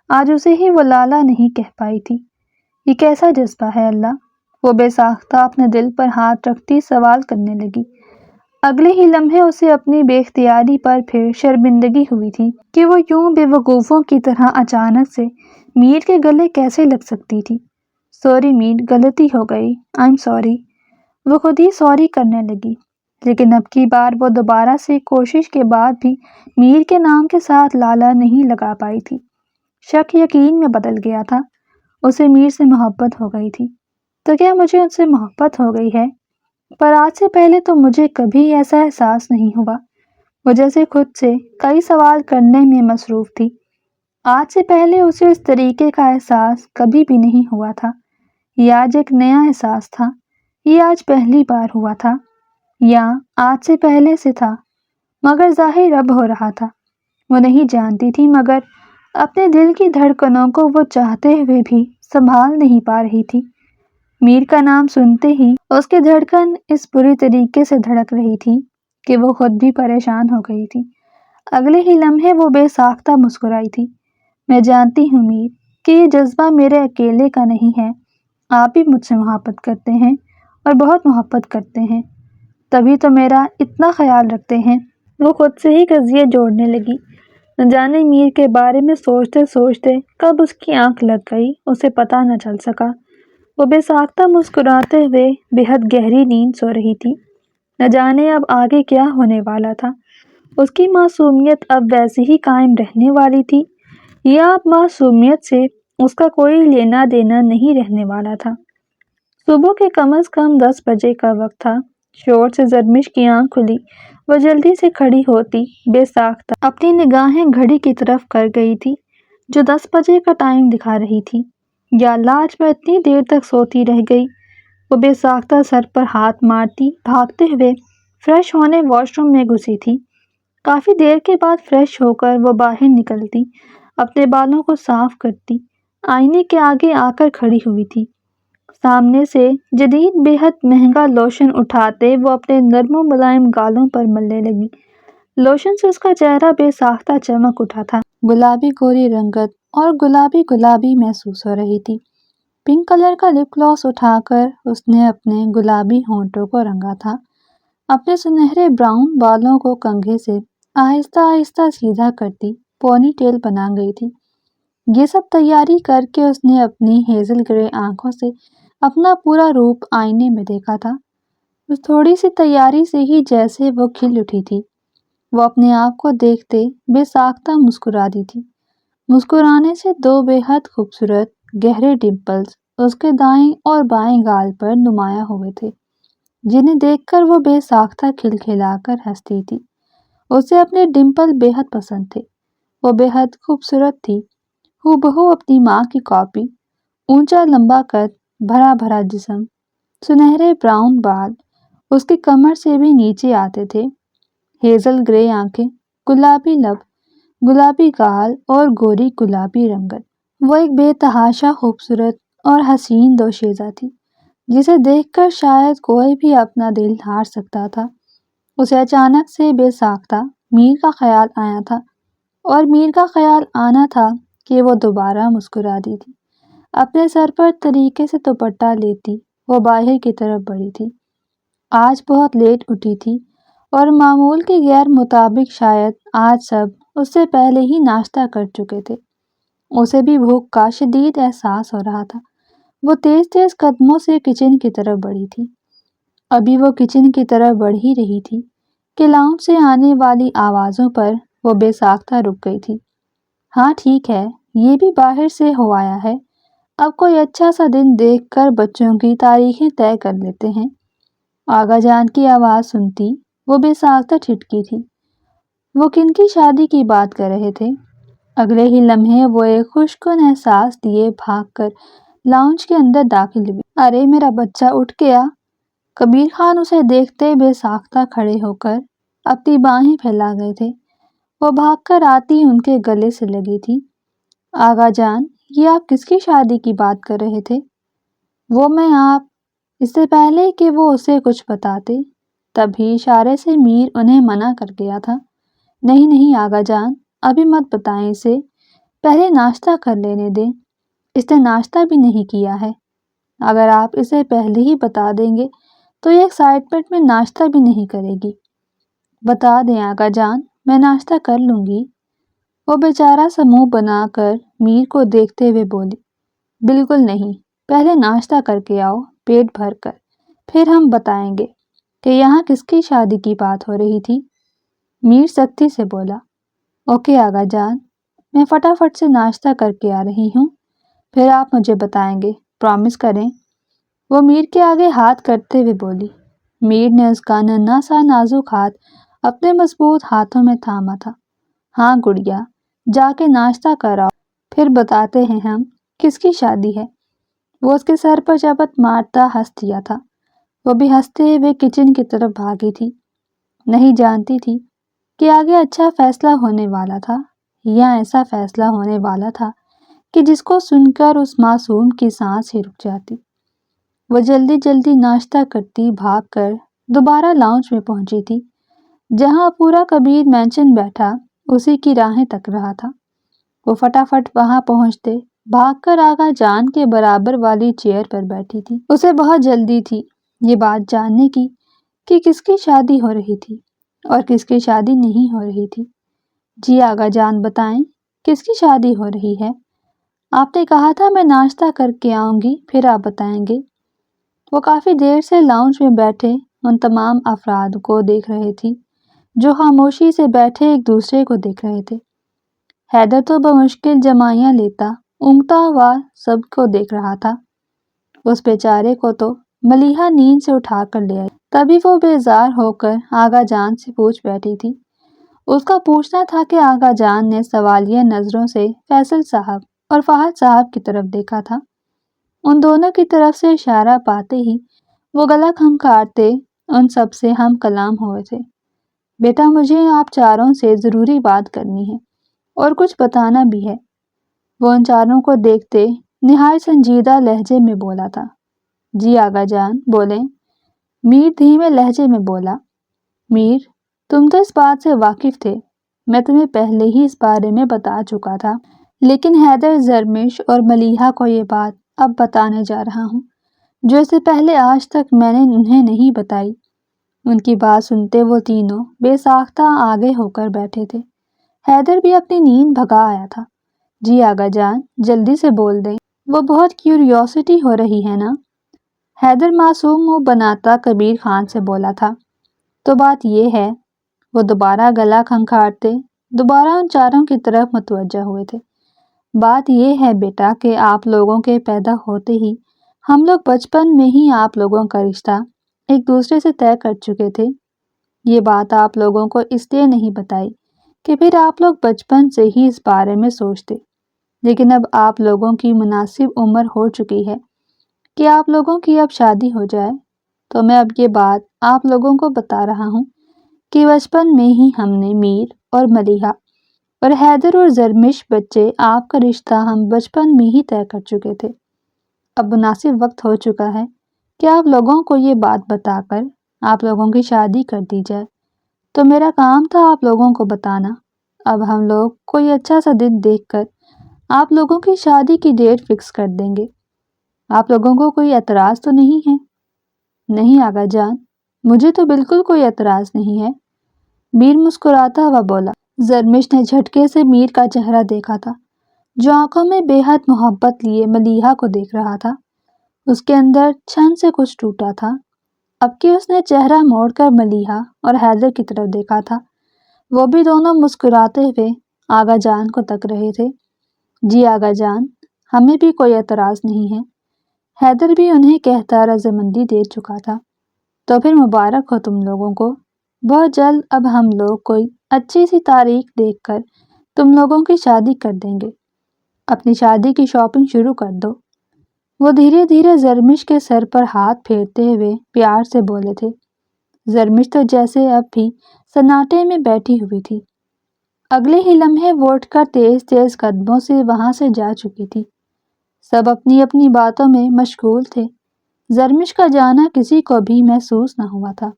آج اسے ہی وہ لالا نہیں کہہ پائی تھی۔ یہ کیسا جذبہ ہے اللہ؟ وہ بے ساختہ اپنے دل پر ہاتھ رکھتی سوال کرنے لگی۔ اگلے ہی لمحے اسے اپنی بے اختیاری پر پھر شرمندگی ہوئی تھی کہ وہ یوں بے وقوفوں کی طرح اچانک سے میر کے گلے کیسے لگ سکتی تھی۔ سوری میر، غلطی ہو گئی، آئی ایم سوری۔ وہ خود ہی سوری کرنے لگی، لیکن اب کی بار وہ دوبارہ سے کوشش کے بعد بھی میر کے نام کے ساتھ لالا نہیں لگا پائی تھی۔ شک یقین میں بدل گیا تھا۔ اسے میر سے محبت ہو گئی تھی، تو کیا مجھے ان سے محبت ہو گئی ہے؟ پر آج سے پہلے تو مجھے کبھی ایسا احساس نہیں ہوا۔ وہ جیسے خود سے کئی سوال کرنے میں مصروف تھی۔ آج سے پہلے اسے اس طریقے کا احساس کبھی بھی نہیں ہوا تھا۔ یہ آج ایک نیا احساس تھا۔ یہ آج پہلی بار ہوا تھا، یا آج سے پہلے سے تھا، مگر ظاہر اب ہو رہا تھا۔ وہ نہیں جانتی تھی، مگر اپنے دل کی دھڑکنوں کو وہ چاہتے ہوئے بھی سنبھال نہیں پا رہی تھی۔ میر کا نام سنتے ہی اس کی دھڑکن اس بری طریقے سے دھڑک رہی تھی کہ وہ خود بھی پریشان ہو گئی تھی۔ اگلے ہی لمحے وہ بے ساختہ مسکرائی تھی۔ میں جانتی ہوں میر کہ یہ جذبہ میرے اکیلے کا نہیں ہے، آپ بھی مجھ سے محبت کرتے ہیں اور بہت محبت کرتے ہیں، تبھی تو میرا اتنا خیال رکھتے ہیں۔ وہ خود سے ہی قضیے جوڑنے لگی۔ نہ جانے میر کے بارے میں سوچتے سوچتے کب اس کی آنکھ لگ گئی، اسے پتہ نہ چل سکا۔ وہ بے ساختہ مسکراتے ہوئے بے حد گہری نیند سو رہی تھی۔ نہ جانے اب آگے کیا ہونے والا تھا۔ اس کی معصومیت اب ویسے ہی قائم رہنے والی تھی، یا اب معصومیت سے اس کا کوئی لینا دینا نہیں رہنے والا تھا۔ صبح کے کم از کم 10 بجے کا وقت تھا شور سے زرمش کی آنکھ کھلی۔ وہ جلدی سے کھڑی ہوتی بے ساختہ اپنی نگاہیں گھڑی کی طرف کر گئی تھی جو 10 بجے کا ٹائم دکھا رہی تھی۔ یا اللہ، آج میں اتنی دیر تک سوتی رہ گئی۔ وہ بے ساختہ سر پر ہاتھ مارتی بھاگتے ہوئے فریش ہونے واش روم میں گھسی تھی۔ کافی دیر کے بعد فریش ہو کر وہ باہر نکلتی، اپنے بالوں کو صاف کرتی، آئینے کے آگے آ کر کھڑی ہوئی تھی۔ سامنے سے جدید بے حد مہنگا لوشن اٹھاتے وہ اپنے نرم و ملائم گالوں پر ملنے لگی۔ لوشن سے اس کا چہرہ بے ساختہ چمک اٹھا تھا۔ گلابی گوری رنگت اور گلابی گلابی محسوس ہو رہی تھی۔ پنک کلر کا لپ گلاس اٹھا کر اس نے اپنے گلابی ہونٹوں کو رنگا تھا۔ اپنے سنہرے براؤن بالوں کو کنگھے سے آہستہ آہستہ سیدھا کرتی پونی ٹیل بنا گئی تھی۔ یہ سب تیاری کر کے اس نے اپنی ہیزل گرے آنکھوں سے اپنا پورا روپ آئینے میں دیکھا تھا۔ اس تھوڑی سی تیاری سے ہی جیسے وہ کھل اٹھی تھی۔ وہ اپنے آپ کو دیکھتے بے ساختہ مسکرا دی تھی۔ مسکرانے سے 2 بے حد خوبصورت گہرے ڈمپلز اس کے دائیں اور بائیں گال پر نمایاں ہوئے تھے، جنہیں دیکھ کر وہ بے ساختہ کھلکھلا کر ہنستی تھی۔ اسے اپنے ڈمپل بے حد پسند تھے۔ وہ بے حد خوبصورت تھی، ہو بہو اپنی ماں کی کاپی۔ اونچا لمبا قد، بھرا بھرا جسم، سنہرے براؤن بال اس کی کمر سے بھی نیچے آتے تھے، ہیزل گرے آنکھیں، گلابی لب، گلابی گال اور گوری گلابی رنگت۔ وہ ایک بے تحاشا خوبصورت اور حسین دوشیزہ تھی جسے دیکھ کر شاید کوئی بھی اپنا دل ہار سکتا تھا۔ اسے اچانک سے بے ساختہ میر کا خیال آیا تھا، اور میر کا خیال آنا تھا کہ وہ دوبارہ مسکرا دی تھی۔ اپنے سر پر طریقے سے دوپٹہ لیتی وہ باہر کی طرف بڑھی تھی۔ آج بہت لیٹ اٹھی تھی اور معمول کے غیر مطابق شاید آج سب اس سے پہلے ہی ناشتہ کر چکے تھے۔ اسے بھی بھوک کا شدید احساس ہو رہا تھا۔ وہ تیز تیز قدموں سے کچن کی طرف بڑھی تھی۔ ابھی وہ کچن کی طرف بڑھ ہی رہی تھی کہ لاؤنج سے آنے والی آوازوں پر وہ بے ساختہ رک گئی تھی۔ ہاں ٹھیک ہے، یہ بھی باہر سے ہو آیا ہے، اب کوئی اچھا سا دن دیکھ کر بچوں کی تاریخیں طے کر لیتے ہیں۔ آغا جان کی آواز سنتی وہ بے ساختہ ٹھٹکی تھی۔ وہ کن کی شادی کی بات کر رہے تھے؟ اگلے ہی لمحے وہ ایک خوشگوار احساس لیے بھاگ کر لاؤنج کے اندر داخل ہوئی۔ ارے میرا بچہ اٹھ گیا! کبیر خان اسے دیکھتے بے ساختہ کھڑے ہو کر اپنی باہیں پھیلا گئے تھے۔ وہ بھاگ کر آتی ان کے گلے سے لگی تھی۔ آغا جان، یہ آپ کس کی شادی کی بات کر رہے تھے؟ وہ میں آپ… اس سے پہلے کہ وہ اسے کچھ بتاتے، تبھی اشارے سے میر انہیں منع کر گیا تھا۔ نہیں نہیں آغا جان، ابھی مت بتائیں اسے، پہلے ناشتہ کر لینے دیں، اس نے ناشتہ بھی نہیں کیا ہے۔ اگر آپ اسے پہلے ہی بتا دیں گے تو یہ ایکسائٹمنٹ میں ناشتہ بھی نہیں کرے گی۔ بتا دیں آغا جان، میں ناشتہ کر لوں گی۔ وہ بیچارہ سا منہ بنا کر میر کو دیکھتے ہوئے بولی۔ بالکل نہیں، پہلے ناشتہ کر کے آؤ پیٹ بھر کر، پھر ہم بتائیں گے کہ یہاں کس کی شادی کی بات ہو رہی تھی۔ میر سختی سے بولا۔ اوکے آغا جان، میں فٹافٹ سے ناشتہ کر کے آ رہی ہوں، پھر آپ مجھے بتائیں گے، پرامس کریں۔ وہ میر کے آگے ہاتھ کرتے ہوئے بولی۔ میر نے اس کا ننھا سا نازک ہاتھ اپنے مضبوط ہاتھوں میں تھاما تھا۔ ہاں گڑیا، جا کے ناشتہ کر آؤ، پھر بتاتے ہیں ہم کس کی شادی ہے۔ وہ اس کے سر پر جبت مارتا ہنس دیا تھا۔ وہ بھی ہنستے ہوئے کچن کی طرف بھاگی تھی۔ نہیں جانتی تھی کہ آگے اچھا فیصلہ ہونے والا تھا یا ایسا فیصلہ ہونے والا تھا کہ جس کو سن کر اس معصوم کی سانس ہی رک جاتی۔ وہ جلدی جلدی ناشتہ کرتی بھاگ کر دوبارہ لاؤنج میں پہنچی تھی، جہاں پورا کبیر مینشن بیٹھا اسی کی راہیں تک رہا تھا۔ وہ فٹافٹ وہاں پہنچتے بھاگ کر آغا جان کے برابر والی چیئر پر بیٹھی تھی۔ اسے بہت جلدی تھی یہ بات جاننے کی کہ کس کی شادی ہو رہی تھی اور کس کی شادی نہیں ہو رہی تھی۔ جی آغا جان، بتائیں کس کی شادی ہو رہی ہے؟ آپ نے کہا تھا میں ناشتہ کر کے آؤں گی، پھر آپ بتائیں گے۔ وہ کافی دیر سے لاؤنج میں بیٹھے ان تمام افراد کو دیکھ رہی تھی جو خاموشی سے بیٹھے ایک دوسرے کو دیکھ رہے تھے۔ حیدر تو بمشکل جمائیاں لیتا اونگتا ہوا سب کو دیکھ رہا تھا۔ اس بیچارے کو تو ملیحہ نیند سے اٹھا کر لے آئی۔ تبھی وہ بیزار ہو کر آغا جان سے پوچھ بیٹھی تھی۔ اس کا پوچھنا تھا کہ آغا جان نے سوالیہ نظروں سے فیصل صاحب اور فہد صاحب کی طرف دیکھا تھا۔ ان دونوں کی طرف سے اشارہ پاتے ہی وہ گلا کھنکھاڑتے ان سب سے ہم کلام ہوئے تھے۔ بیٹا، مجھے آپ چاروں سے ضروری بات کرنی ہے اور کچھ بتانا بھی ہے۔ وہ ان چاروں کو دیکھتے نہایت سنجیدہ لہجے میں بولا تھا۔ جی آغا جان، بولیں۔ میر دھیمے لہجے میں بولا۔ میر، تم تو اس بات سے واقف تھے، میں تمہیں پہلے ہی اس بارے میں بتا چکا تھا، لیکن حیدر، زرمش اور ملیحہ کو یہ بات اب بتانے جا رہا ہوں جو اس سے پہلے آج تک میں نے انہیں نہیں بتائی۔ ان کی بات سنتے وہ تینوں بے ساختہ آگے ہو کر بیٹھے تھے۔ حیدر بھی اپنی نیند بھگا آیا تھا۔ جی آغا جان، جلدی سے بول دیں، وہ بہت کیوریوسٹی ہو رہی ہے نا؟ حیدر معصوم منہ بناتا کبیر خان سے بولا تھا۔ تو بات یہ ہے، وہ دوبارہ گلا کھنکھاڑتے دوبارہ ان چاروں کی طرف متوجہ ہوئے تھے۔ بات یہ ہے بیٹا کہ آپ لوگوں کے پیدا ہوتے ہی ہم لوگ بچپن میں ہی آپ لوگوں کا رشتہ ایک دوسرے سے طے کر چکے تھے۔ یہ بات آپ لوگوں کو اس لیے نہیں بتائی کہ پھر آپ لوگ بچپن سے ہی اس بارے میں سوچتے، لیکن اب آپ لوگوں کی مناسب عمر ہو چکی ہے کہ آپ لوگوں کی اب شادی ہو جائے، تو میں اب یہ بات آپ لوگوں کو بتا رہا ہوں کہ بچپن میں ہی ہم نے میر اور ملیحہ اور حیدر اور زرمش بچے آپ کا رشتہ ہم بچپن میں ہی طے کر چکے تھے۔ اب مناسب وقت ہو چکا ہے کہ آپ لوگوں کو یہ بات بتا کر آپ لوگوں کی شادی کر دی جائے، تو میرا کام تھا آپ لوگوں کو بتانا۔ اب ہم لوگ کوئی اچھا سا دن دیکھ کر آپ لوگوں کی شادی کی ڈیٹ فکس کر دیں گے۔ آپ لوگوں کو کوئی اعتراض تو نہیں ہے؟ نہیں آغا جان، مجھے تو بالکل کوئی اعتراض نہیں ہے، میر مسکراتا ہوا بولا۔ زرمش نے جھٹکے سے میر کا چہرہ دیکھا تھا، جو آنکھوں میں بے حد محبت لیے ملیحہ کو دیکھ رہا تھا۔ اس کے اندر چھن سے کچھ ٹوٹا تھا، اب کہ اس نے چہرہ موڑ کر ملیحہ اور حیدر کی طرف دیکھا تھا۔ وہ بھی دونوں مسکراتے ہوئے آغا جان کو تک رہے تھے۔ جی آغا جان، ہمیں بھی کوئی اعتراض نہیں ہے۔ حیدر بھی انہیں کہتا رضامندی دے چکا تھا۔ تو پھر مبارک ہو تم لوگوں کو، بہت جلد اب ہم لوگ کوئی اچھی سی تاریخ دیکھ کر تم لوگوں کی شادی کر دیں گے۔ اپنی شادی کی شاپنگ شروع کر دو۔ وہ دھیرے دھیرے زرمش کے سر پر ہاتھ پھیرتے ہوئے پیار سے بولے تھے۔ زرمش تو جیسے اب بھی سناٹے میں بیٹھی ہوئی تھی۔ اگلے ہی لمحے وہ اٹھ کر تیز تیز قدموں سے وہاں سے جا چکی تھی۔ سب اپنی اپنی باتوں میں مشغول تھے۔ زرمش کا جانا کسی کو بھی محسوس نہ ہوا تھا۔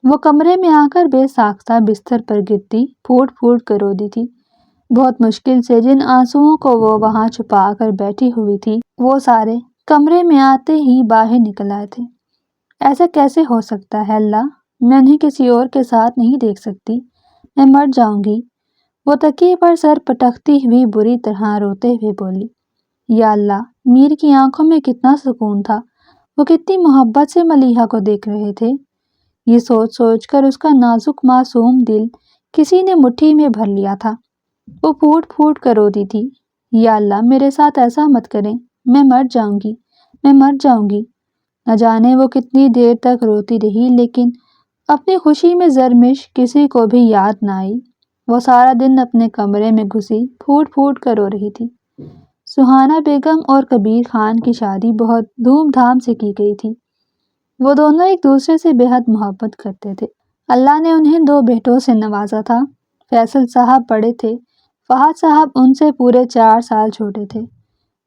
وہ کمرے میں آ کر بے ساختہ بستر پر گرتی پھوٹ پھوٹ کر رو دی تھی۔ بہت مشکل سے جن آنسوؤں کو وہ وہاں چھپا کر بیٹھی ہوئی تھی، وہ سارے کمرے میں آتے ہی باہر نکل آئے تھے۔ ایسا کیسے ہو سکتا ہے اللہ، میں انہیں کسی اور کے ساتھ نہیں دیکھ سکتی، میں مر جاؤں گی۔ وہ تکیے پر سر پٹکتی ہوئی بری طرح روتے ہوئے بولی۔ یا اللہ، میر کی آنکھوں میں کتنا سکون تھا، وہ کتنی محبت سے ملیحہ کو دیکھ رہے تھے۔ یہ سوچ سوچ کر اس کا نازک معصوم دل کسی نے مٹھی میں بھر لیا تھا۔ وہ پھوٹ پھوٹ کر روتی تھی۔ یا اللہ، میرے ساتھ ایسا مت کریں، میں مر جاؤں گی، میں مر جاؤں گی۔ نہ جانے وہ کتنی دیر تک روتی رہی، لیکن اپنی خوشی میں زرمش کسی کو بھی یاد نہ آئی۔ وہ سارا دن اپنے کمرے میں گھسی پھوٹ پھوٹ کر رو رہی تھی۔ سہانہ بیگم اور کبیر خان کی شادی بہت دھوم دھام سے کی گئی تھی۔ وہ دونوں ایک دوسرے سے بے حد محبت کرتے تھے۔ اللہ نے انہیں 2 بیٹوں سے نوازا تھا۔ فیصل صاحب بڑے تھے، فہد صاحب ان سے پورے 4 سال چھوٹے تھے۔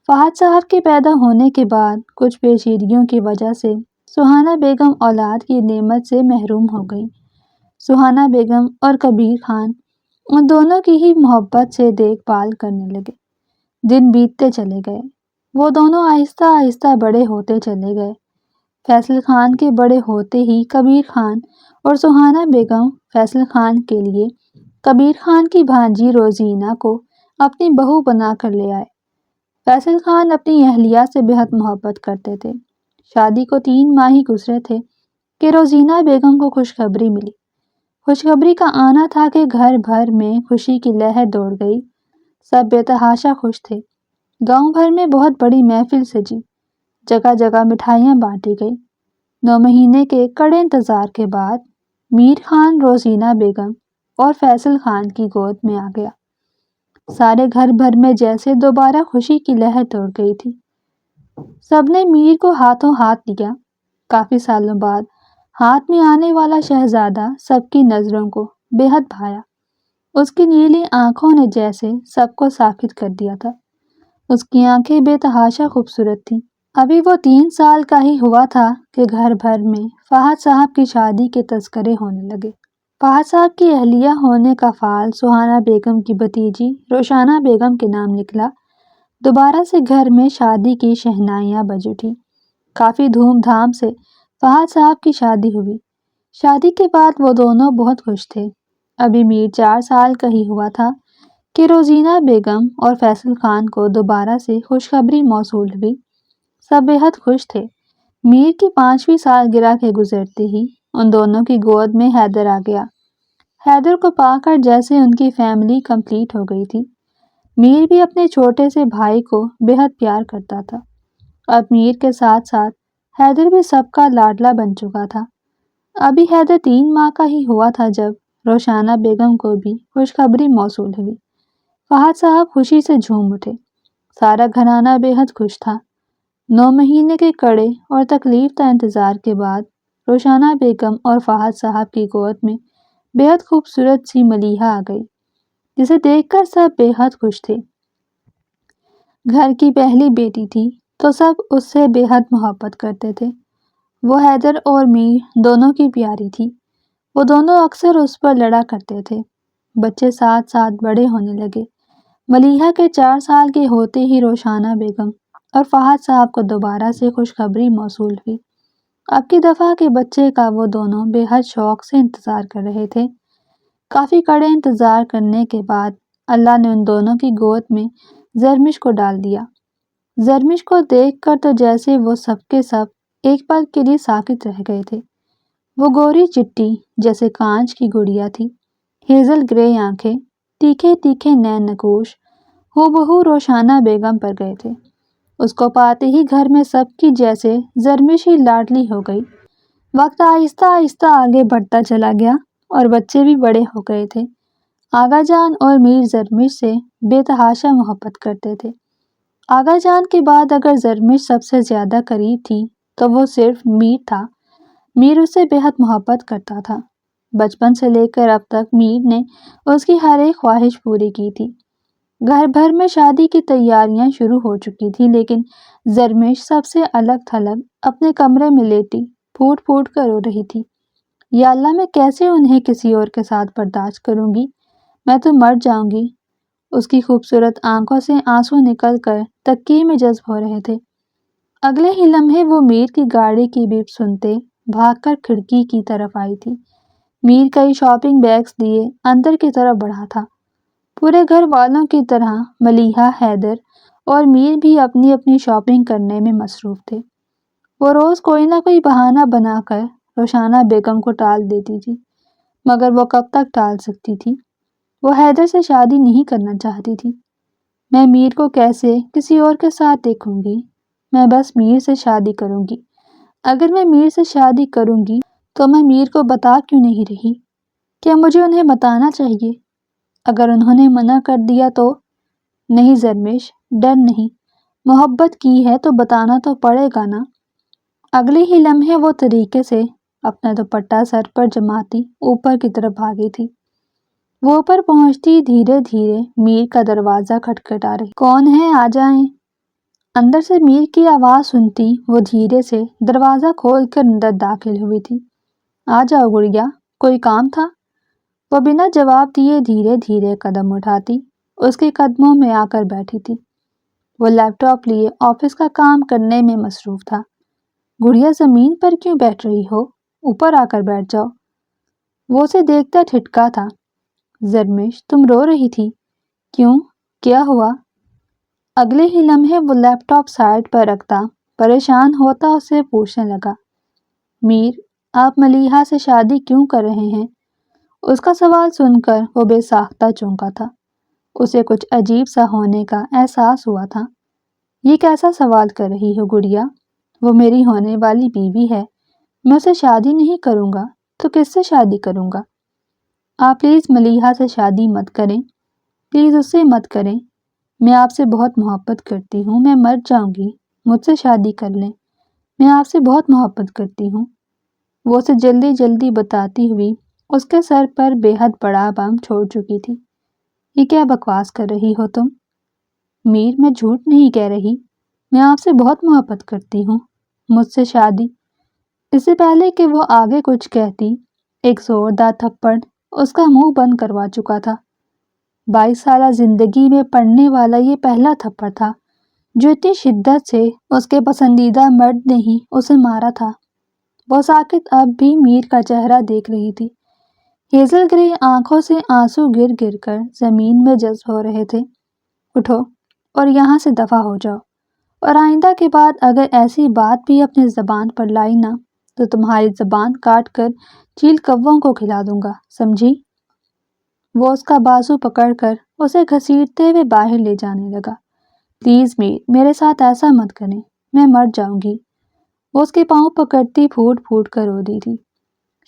فہد صاحب کے پیدا ہونے کے بعد کچھ پیچیدگیوں کی وجہ سے سہانہ بیگم اولاد کی نعمت سے محروم ہو گئی۔ سہانہ بیگم اور کبیر خان ان دونوں کی ہی محبت سے دیکھ بھال کرنے لگے۔ دن بیتتے چلے گئے، وہ دونوں آہستہ آہستہ بڑے ہوتے چلے گئے۔ فیصل خان کے بڑے ہوتے ہی کبیر خان اور سہانہ بیگم فیصل خان کے لیے کبیر خان کی بھانجی روزینہ کو اپنی بہو بنا کر لے آئے۔ فیصل خان اپنی اہلیہ سے بے حد محبت کرتے تھے۔ شادی کو 3 ماہ ہی گزرے تھے کہ روزینہ بیگم کو خوشخبری ملی۔ خوشخبری کا آنا تھا کہ گھر بھر میں خوشی کی لہر دوڑ گئی۔ سب بے تحاشا خوش تھے۔ گاؤں بھر میں بہت بڑی محفل سجی۔ جگہ جگہ مٹھائیاں بانٹی گئی۔ 9 مہینے کے کڑے انتظار کے بعد میر خان روزینہ بیگم اور فیصل خان کی گود میں آ گیا۔ سارے گھر بھر میں جیسے دوبارہ خوشی کی لہر دوڑ گئی تھی۔ سب نے میر کو ہاتھوں ہاتھ لیا۔ کافی سالوں بعد ہاتھ میں آنے والا شہزادہ سب کی نظروں کو بے حد بھایا۔ اس کی نیلی آنکھوں نے جیسے سب کو ساکت کر دیا تھا۔ اس کی آنکھیں بے تحاشا خوبصورت تھیں۔ ابھی وہ 3 سال کا ہی ہوا تھا کہ گھر بھر میں فہد صاحب کی شادی کے تذکرے ہونے لگے۔ فہد صاحب کی اہلیہ ہونے کا فال سہانا بیگم کی بھتیجی روشانہ بیگم کے نام نکلا۔ دوبارہ سے گھر میں شادی کی شہنائیاں بج اٹھی۔ کافی دھوم دھام سے فہد صاحب کی شادی ہوئی۔ شادی کے بعد وہ دونوں بہت خوش تھے۔ ابھی میر 4 سال کا ہی ہوا تھا کہ روزینہ بیگم اور فیصل خان کو دوبارہ سے خوشخبری موصول ہوئی۔ سب بے حد خوش تھے۔ میر کی 5ویں سالگرہ کے گزرتے ہی ان دونوں کی گود میں حیدر آ گیا۔ حیدر کو پا کر جیسے ان کی فیملی کمپلیٹ ہو گئی تھی۔ میر بھی اپنے چھوٹے سے بھائی کو بے حد پیار کرتا تھا۔ اب میر کے ساتھ ساتھ حیدر بھی سب کا لاڈلا بن چکا تھا۔ ابھی حیدر 3 ماہ کا ہی ہوا تھا جب روشانہ بیگم کو بھی خوشخبری موصول ہوئی۔ فہد صاحب خوشی سے جھوم اٹھے۔ سارا گھرانہ بے حد خوش تھا۔ 9 مہینے کے کڑے اور تکلیف دہ انتظار کے بعد روشانہ بیگم اور فہد صاحب کی گود میں بے حد خوبصورت سی ملیحہ آ گئی، جسے دیکھ کر سب بے حد خوش تھے۔ گھر کی پہلی بیٹی تھی تو سب اس سے بے حد محبت کرتے تھے۔ وہ حیدر اور میر دونوں کی پیاری تھی۔ وہ دونوں اکثر اس پر لڑا کرتے تھے۔ بچے ساتھ ساتھ بڑے ہونے لگے۔ ملیحہ کے 4 سال کے ہوتے ہی روشانہ بیگم اور فہد صاحب کو دوبارہ سے خوشخبری موصول ہوئی۔ اب کی دفعہ کے بچے کا وہ دونوں بے حد شوق سے انتظار کر رہے تھے۔ کافی کڑے انتظار کرنے کے بعد اللہ نے ان دونوں کی گود میں زرمش کو ڈال دیا۔ زرمش کو دیکھ کر تو جیسے وہ سب کے سب ایک پل کے لیے ساکت رہ گئے تھے۔ وہ گوری چٹی جیسے کانچ کی گڑیا تھی۔ ہیزل گرے آنکھیں، تیکھے تیکھے نین نقوش ہو بہو روشانہ بیگم پر گئے تھے۔ اس کو پاتے ہی گھر میں سب کی جیسے زرمش ہی لاڈلی ہو گئی۔ وقت آہستہ آہستہ آگے بڑھتا چلا گیا اور بچے بھی بڑے ہو گئے تھے۔ آغا جان اور میر زرمش سے بے تحاشا محبت کرتے تھے۔ آغا جان کے بعد اگر زرمش سب سے زیادہ قریب تھی تو وہ صرف میر تھا۔ میر اس سے بے حد محبت کرتا تھا۔ بچپن سے لے کر اب تک میر نے اس کی ہر ایک خواہش پوری کی تھی۔ گھر بھر میں شادی کی تیاریاں شروع ہو چکی تھی، لیکن زرمش سب سے الگ تھلگ اپنے کمرے میں لیٹی پھوٹ پھوٹ کر رو رہی تھی۔ یا اللہ، میں کیسے انہیں کسی اور کے ساتھ برداشت کروں گی؟ میں تو مر جاؤں گی۔ اس کی خوبصورت آنکھوں سے آنسو نکل کر تکیے میں جذب ہو رہے تھے۔ اگلے ہی لمحے وہ میر کی گاڑی کی بیپ سنتے بھاگ کر کھڑکی کی طرف آئی تھی۔ میر کئی شاپنگ بیگز لیے اندر کی طرف بڑھا تھا۔ پورے گھر والوں کی طرح ملیحہ، حیدر اور میر بھی اپنی اپنی شاپنگ کرنے میں مصروف تھے۔ وہ روز کوئی نہ کوئی بہانہ بنا کر روشانہ بیگم کو ٹال دیتی تھی، مگر وہ کب تک ٹال سکتی تھی؟ وہ حیدر سے شادی نہیں کرنا چاہتی تھی۔ میں میر کو کیسے کسی اور کے ساتھ دیکھوں گی؟ میں بس میر سے شادی کروں گی۔ اگر میں میر سے شادی کروں گی تو میں میر کو بتا کیوں نہیں رہی؟ کیا مجھے انہیں بتانا چاہیے؟ اگر انہوں نے منع کر دیا تو؟ نہیں زرمش، ڈر نہیں، محبت کی ہے تو بتانا تو پڑے گا نا۔ اگلے ہی لمحے وہ طریقے سے اپنا دوپٹہ سر پر جماتی اوپر کی طرف بھاگی تھی۔ وہ اوپر پہنچتی دھیرے دھیرے میر کا دروازہ کھٹکھٹا رہی۔ کون ہے؟ آ جائیں۔ اندر سے میر کی آواز سنتی وہ دھیرے سے دروازہ کھول کر اندر داخل ہوئی تھی۔ آ جاؤ گڑیا، کوئی کام تھا؟ وہ بنا جواب دیے دھیرے دھیرے قدم اٹھاتی اس کے قدموں میں آ کر بیٹھی تھی۔ وہ لیپ ٹاپ لیے آفس کا کام کرنے میں مصروف تھا۔ گڑیا، زمین پر کیوں بیٹھ رہی ہو؟ اوپر آ کر بیٹھ جاؤ۔ وہ اسے دیکھتا ٹھٹکا تھا۔ زرمش، تم رو رہی تھی؟ کیوں؟ کیا ہوا؟ اگلے ہی لمحے وہ لیپ ٹاپ سائڈ پر رکھتا پریشان ہوتا اسے پوچھنے لگا، میر، آپ ملیحہ سے شادی کیوں کر رہے ہیں؟ اس کا سوال سن کر وہ بے ساختہ چونکا تھا۔ اسے کچھ عجیب سا ہونے کا احساس ہوا تھا۔ یہ کیسا سوال کر رہی ہو گڑیا؟ وہ میری ہونے والی بیوی ہے، میں اسے شادی نہیں کروں گا تو کس سے شادی کروں گا؟ آپ پلیز ملیحہ سے شادی مت کریں، پلیز اس سے مت کریں، میں آپ سے بہت محبت کرتی ہوں، میں مر جاؤں گی، مجھ سے شادی کر لیں، میں آپ سے بہت محبت کرتی ہوں۔ وہ اسے جلدی جلدی بتاتی ہوئی اس کے سر پر بے حد بڑا بم چھوڑ چکی تھی۔ یہ کیا بکواس کر رہی ہو تم؟ میر، میں جھوٹ نہیں کہہ رہی، میں آپ سے بہت محبت کرتی ہوں، مجھ سے شادی۔ اس سے پہلے کہ وہ آگے کچھ کہتی، ایک زوردار تھپڑ اس کا منہ بند کروا چکا تھا۔ 22 سالہ زندگی میں پڑنے والا یہ پہلا تھپڑ تھا جو اتنی شدت سے اس کے پسندیدہ مرد نے ہی اسے مارا تھا۔ وہ ساکت اب بھی میر کا چہرہ دیکھ رہی تھی۔ ہیزل گرے آنکھوں سے آنسو گر گر کر زمین میں جذب ہو رہے تھے۔ اٹھو اور یہاں سے دفع ہو جاؤ، اور آئندہ کے بعد اگر ایسی بات بھی اپنی زبان پر لائی نا تو تمہاری زبان کاٹ کر چیل کووں کو کھلا دوں گا، سمجھی؟ وہ اس کا بازو پکڑ کر اسے گھسیٹتے ہوئے باہر لے جانے لگا۔ پلیز میر، میرے ساتھ ایسا مت کریں، میں مر جاؤں گی۔ وہ اس کے پاؤں پکڑتی پھوٹ پھوٹ کر رو دی تھی۔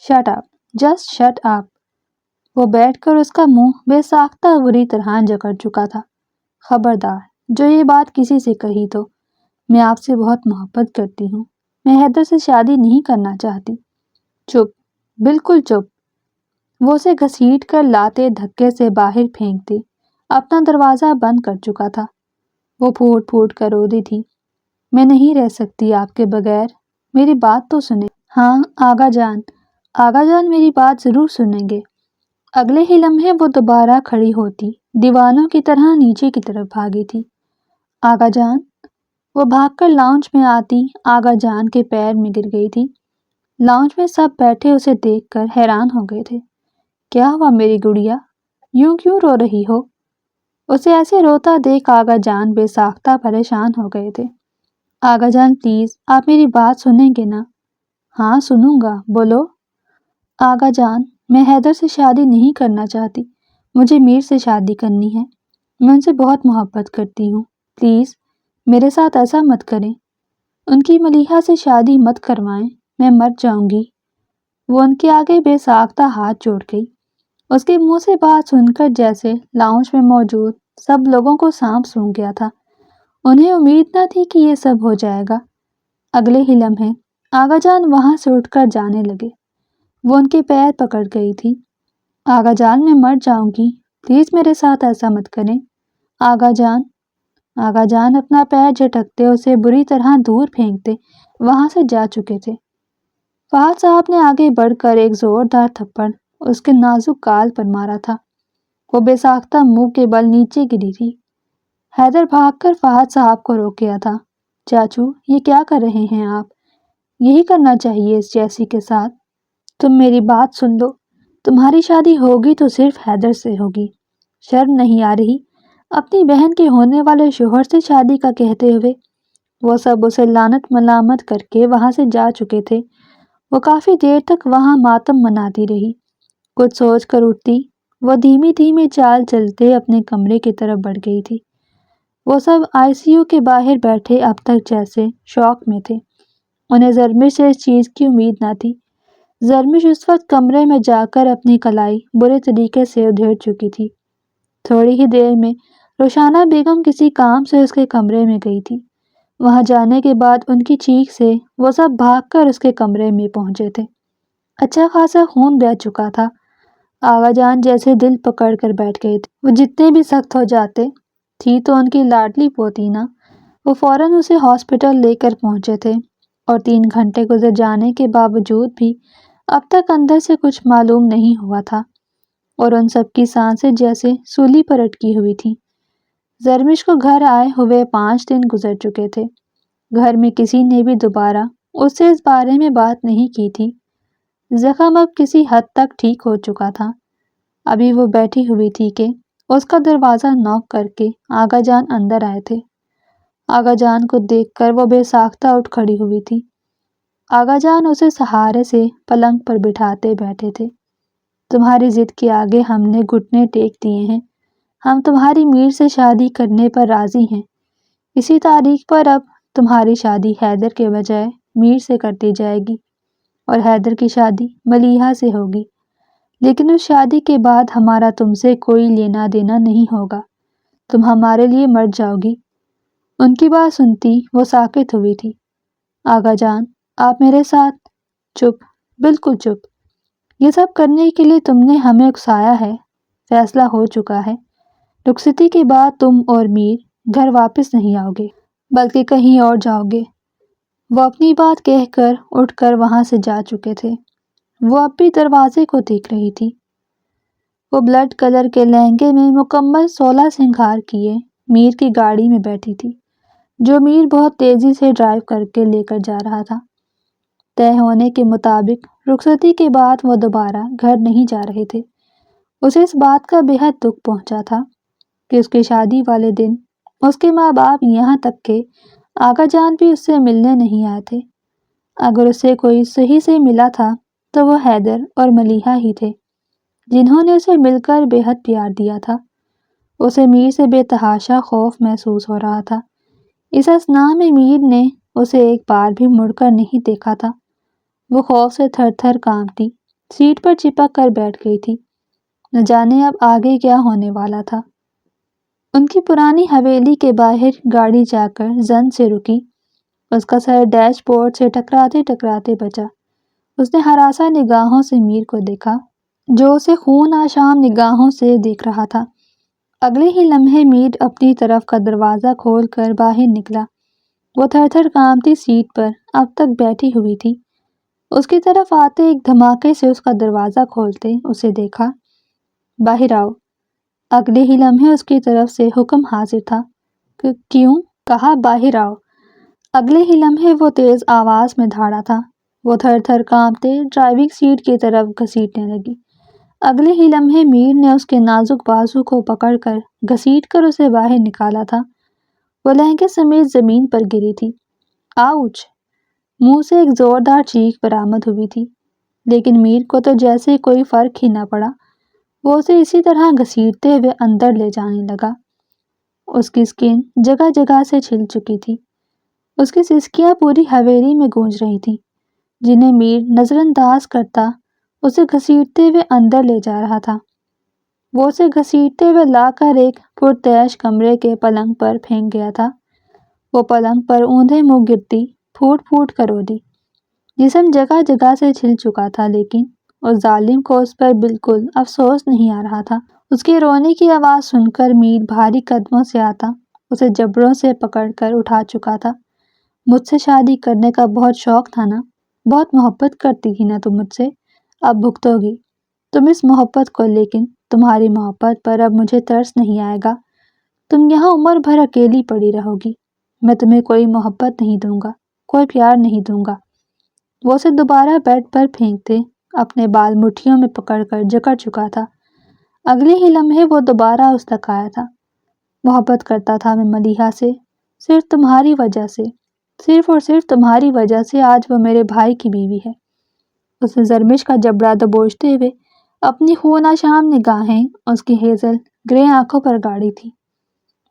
Shut up, just shut up. وہ بیٹھ کر اس کا منہ بے ساختہ بری طرح جکڑ چکا تھا۔ خبردار، جو یہ بات کسی سے کہی تو میں آپ سے بہت محبت کرتی ہوں، میں حیدر سے شادی نہیں کرنا چاہتی۔ چپ، بالکل چپ۔ وہ اسے گھسیٹ کر لاتے دھکے سے باہر پھینکتے اپنا دروازہ بند کر چکا تھا۔ وہ پھوٹ پھوٹ کر رو دی تھی۔ میں نہیں رہ سکتی آپ کے بغیر، میری بات تو سنیں۔ ہاں آغا جان، آغا جان میری بات ضرور سنیں گے۔ اگلے ہی لمحے وہ دوبارہ کھڑی ہوتی دیوانوں کی طرح نیچے کی طرف بھاگی تھی۔ آغا جان، وہ بھاگ کر لاؤنج میں آتی آغا جان کے پیر میں گر گئی تھی۔ لاؤنج میں سب بیٹھے اسے دیکھ کر حیران ہو گئے تھے۔ کیا ہوا میری گڑیا؟ یوں کیوں رو رہی ہو؟ اسے ایسے روتا دیکھ آغا جان بے ساختہ پریشان ہو گئے تھے۔ آغا جان پلیز، آپ میری بات سنیں گے نا؟ ہاں سنوں گا، بولو۔ آغا جان، میں حیدر سے شادی نہیں کرنا چاہتی، مجھے میر سے شادی کرنی ہے، میں ان سے بہت محبت کرتی ہوں، پلیز میرے ساتھ ایسا مت کریں، ان کی ملیحہ سے شادی مت کروائیں، میں مر جاؤں گی۔ وہ ان کے آگے بے ساختہ ہاتھ جوڑ گئی۔ اس کے منہ سے بات سن کر جیسے لاؤنج میں موجود سب لوگوں کو سانپ سونگھ گیا تھا۔ انہیں امید نہ تھی کہ یہ سب ہو جائے گا۔ اگلے ہی لمحے آغا جان وہاں سے اٹھ کر جانے لگے۔ وہ ان کے پیر پکڑ گئی تھی۔ آغا جان، میں مر جاؤں گی، پلیز میرے ساتھ ایسا مت کریں۔ آغا جان۔ آغا جان اپنا پیر جھٹکتے اسے بری طرح دور پھینکتے وہاں سے جا چکے تھے۔ فہد صاحب نے آگے بڑھ کر ایک زوردار تھپڑ اس کے نازک گال پر مارا تھا۔ وہ بے ساختہ منہ کے بل نیچے گری تھی۔ حیدر بھاگ کر فہد صاحب کو روکیا تھا۔ چاچو، یہ کیا کر رہے ہیں آپ؟ یہی کرنا چاہیے اس جیسی کے ساتھ۔ تم میری بات سن لو، تمہاری شادی ہوگی تو صرف حیدر سے ہوگی۔ شرم نہیں آ رہی اپنی بہن کے ہونے والے شوہر سے شادی کا کہتے ہوئے؟ وہ سب اسے لعنت ملامت کر کے وہاں سے جا چکے تھے۔ وہ کافی دیر تک وہاں ماتم مناتی رہی۔ کچھ سوچ کر اٹھتی وہ دھیمی دھیمی چال چلتے اپنے کمرے کی طرف بڑھ گئی تھی۔ وہ سب آئی سی یو کے باہر بیٹھے اب تک جیسے شوق میں تھے۔ انہیں زرمش سے اس چیز کی امید نہ تھی۔ زرمش اس وقت کمرے میں جا کر اپنی کلائی برے طریقے سے ادھیڑ چکی تھی۔ تھوڑی ہی دیر میں روشانہ بیگم کسی کام سے اس کے کمرے میں گئی تھی۔ وہاں جانے کے بعد ان کی چیخ سے وہ سب بھاگ کر اس کے کمرے میں پہنچے تھے۔ اچھا خاصا خون بہہ چکا تھا۔ آغا جان جیسے دل پکڑ کر بیٹھ گئے تھے۔ وہ جتنے بھی سخت ہو جاتے تھی تو ان کی لاڈلی پوتی نا، وہ فوراً اسے ہاسپٹل لے کر پہنچے تھے، اور 3 گھنٹے گزر جانے کے باوجود بھی اب تک اندر سے کچھ معلوم نہیں ہوا تھا، اور ان سب کی سانسیں جیسے سولی پر اٹکی ہوئی تھیں۔ زرمش کو گھر آئے ہوئے 5 دن گزر چکے تھے۔ گھر میں کسی نے بھی دوبارہ اس سے اس بارے میں بات نہیں کی تھی۔ زخم اب کسی حد تک ٹھیک ہو چکا تھا۔ ابھی وہ بیٹھی ہوئی تھی کہ اس کا دروازہ نوک کر کے آغا جان اندر آئے تھے۔ آغا جان کو دیکھ کر وہ بے ساختہ اٹھ کھڑی ہوئی تھی۔ آغا جان اسے سہارے سے پلنگ پر بٹھاتے بیٹھے تھے۔ تمہاری ضد کے آگے ہم نے گھٹنے ٹیک دیے ہیں، ہم تمہاری میر سے شادی کرنے پر راضی ہیں، اسی تاریخ پر اب تمہاری شادی حیدر کے بجائے میر سے کر دی جائے گی اور حیدر کی شادی ملیحہ سے ہوگی، لیکن اس شادی کے بعد ہمارا تم سے کوئی لینا دینا نہیں ہوگا، تم ہمارے لیے مر جاؤ گی۔ ان کی بات سنتی وہ ساکت ہوئی تھی۔ آغا جان، آپ میرے ساتھ؟ چپ، بالکل چپ۔ یہ سب کرنے کے لیے تم نے ہمیں اکسایا ہے، فیصلہ ہو چکا ہے، رخصتی کے بعد تم اور میر گھر واپس نہیں آؤ گے بلکہ کہیں اور جاؤ گے۔ وہ اپنی بات کہہ کر اٹھ کر وہاں سے جا چکے تھے۔ وہ اب بھی دروازے کو دیکھ رہی تھی۔ وہ بلڈ کلر کے لہنگے میں مکمل 16 سنگھار کیے میر کی گاڑی میں بیٹھی تھی، جو میر بہت تیزی سے ڈرائیو کر کے لے کر جا رہا تھا۔ طے ہونے کے مطابق رخصتی کے بعد وہ دوبارہ گھر نہیں جا رہے تھے۔ اسے اس بات کا بے حد دکھ پہنچا تھا کہ اس کی شادی والے دن اس کے ماں باپ یہاں تک کہ آغا جان بھی اس سے ملنے نہیں آئے تھے۔ اگر اسے کوئی صحیح سے ملا تھا تو وہ حیدر اور ملیحہ ہی تھے، جنہوں نے اسے مل کر بے حد پیار دیا تھا۔ اسے میر سے بے تحاشا خوف محسوس ہو رہا تھا۔ اس اثناء میں میر نے اسے ایک بار بھی مڑ کر نہیں دیکھا تھا۔ وہ خوف سے تھر تھر کانپتی سیٹ پر چپک کر بیٹھ گئی تھی۔ نہ جانے اب آگے کیا ہونے والا تھا۔ ان کی پرانی حویلی کے باہر گاڑی جا کر زن سے رکی۔ اس کا سر ڈیش بورڈ سے ٹکراتے ٹکراتے بچا۔ اس نے ہراساں نگاہوں سے میر کو دیکھا، جو اسے خون آشام نگاہوں سے دیکھ رہا تھا۔ اگلے ہی لمحے میر اپنی طرف کا دروازہ کھول کر باہر نکلا۔ وہ تھر تھر کانپتی سیٹ پر اب تک بیٹھی ہوئی تھی۔ اس کی طرف آتے ایک دھماکے سے اس کا دروازہ کھولتے اسے دیکھا۔ باہر آؤ۔ اگلے ہی لمحے اس کی طرف سے حکم حاضر تھا۔ کیوں؟ کہا باہر آؤ۔ اگلے ہی لمحے وہ تیز آواز میں دھاڑا تھا۔ وہ تھر تھر کانپتے ڈرائیونگ سیٹ کی طرف گھسیٹنے لگی۔ اگلے ہی لمحے میر نے اس کے نازک بازو کو پکڑ کر گھسیٹ کر اسے باہر نکالا تھا۔ وہ لہنگے سمیت زمین پر گری تھی۔ آؤچ! منہ سے ایک زوردار چیخ برآمد ہوئی تھی، لیکن میر کو تو جیسے کوئی فرق ہی نہ پڑا۔ وہ اسے اسی طرح گھسیٹتے ہوئے اندر لے جانے لگا۔ اس کی سکن جگہ جگہ سے چھل چکی تھی۔ اس کی سسکیاں پوری حویلی میں گونج رہی تھیں، جنہیں میر نظر انداز کرتا اسے گھسیٹتے ہوئے اندر لے جا رہا تھا۔ وہ اسے گھسیٹتے ہوئے لا کر ایک پرتعیش کمرے کے پلنگ پر پھینک گیا تھا۔ وہ پلنگ پر اوندھے منہ گرتی پھوٹ پھوٹ کر رو دی۔ جسم جگہ جگہ سے چھل چکا تھا، لیکن اس ظالم کو اس پر بالکل افسوس نہیں آ رہا تھا۔ اس کے رونے کی آواز سن کر میر بھاری قدموں سے آتا اسے جبڑوں سے پکڑ کر اٹھا چکا تھا۔ مجھ سے شادی کرنے کا بہت شوق تھا نا؟ بہت محبت کرتی تھی نا تم مجھ سے؟ اب بھگتو گی تم اس محبت کو، لیکن تمہاری محبت پر اب مجھے ترس نہیں آئے گا۔ تم یہاں عمر بھر اکیلی پڑی رہو گی۔ میں تمہیں کوئی محبت نہیں دوں گا، کوئی پیار نہیں دوں گا۔ وہ اسے دوبارہ بیڈ پر پھینکتے اپنے بال مٹھیوں میں پکڑ کر جکڑ چکا تھا۔ اگلے ہی لمحے وہ دوبارہ اس تک آیا تھا۔ محبت کرتا تھا میں ملیحہ سے، صرف تمہاری وجہ سے، صرف اور صرف تمہاری وجہ سے آج وہ میرے بھائی کی بیوی ہے۔ اس نے زرمش کا جبڑا دبوچتے ہوئے اپنی خون آشام نگاہیں اس کی ہیزل گرے آنکھوں پر گاڑی تھی۔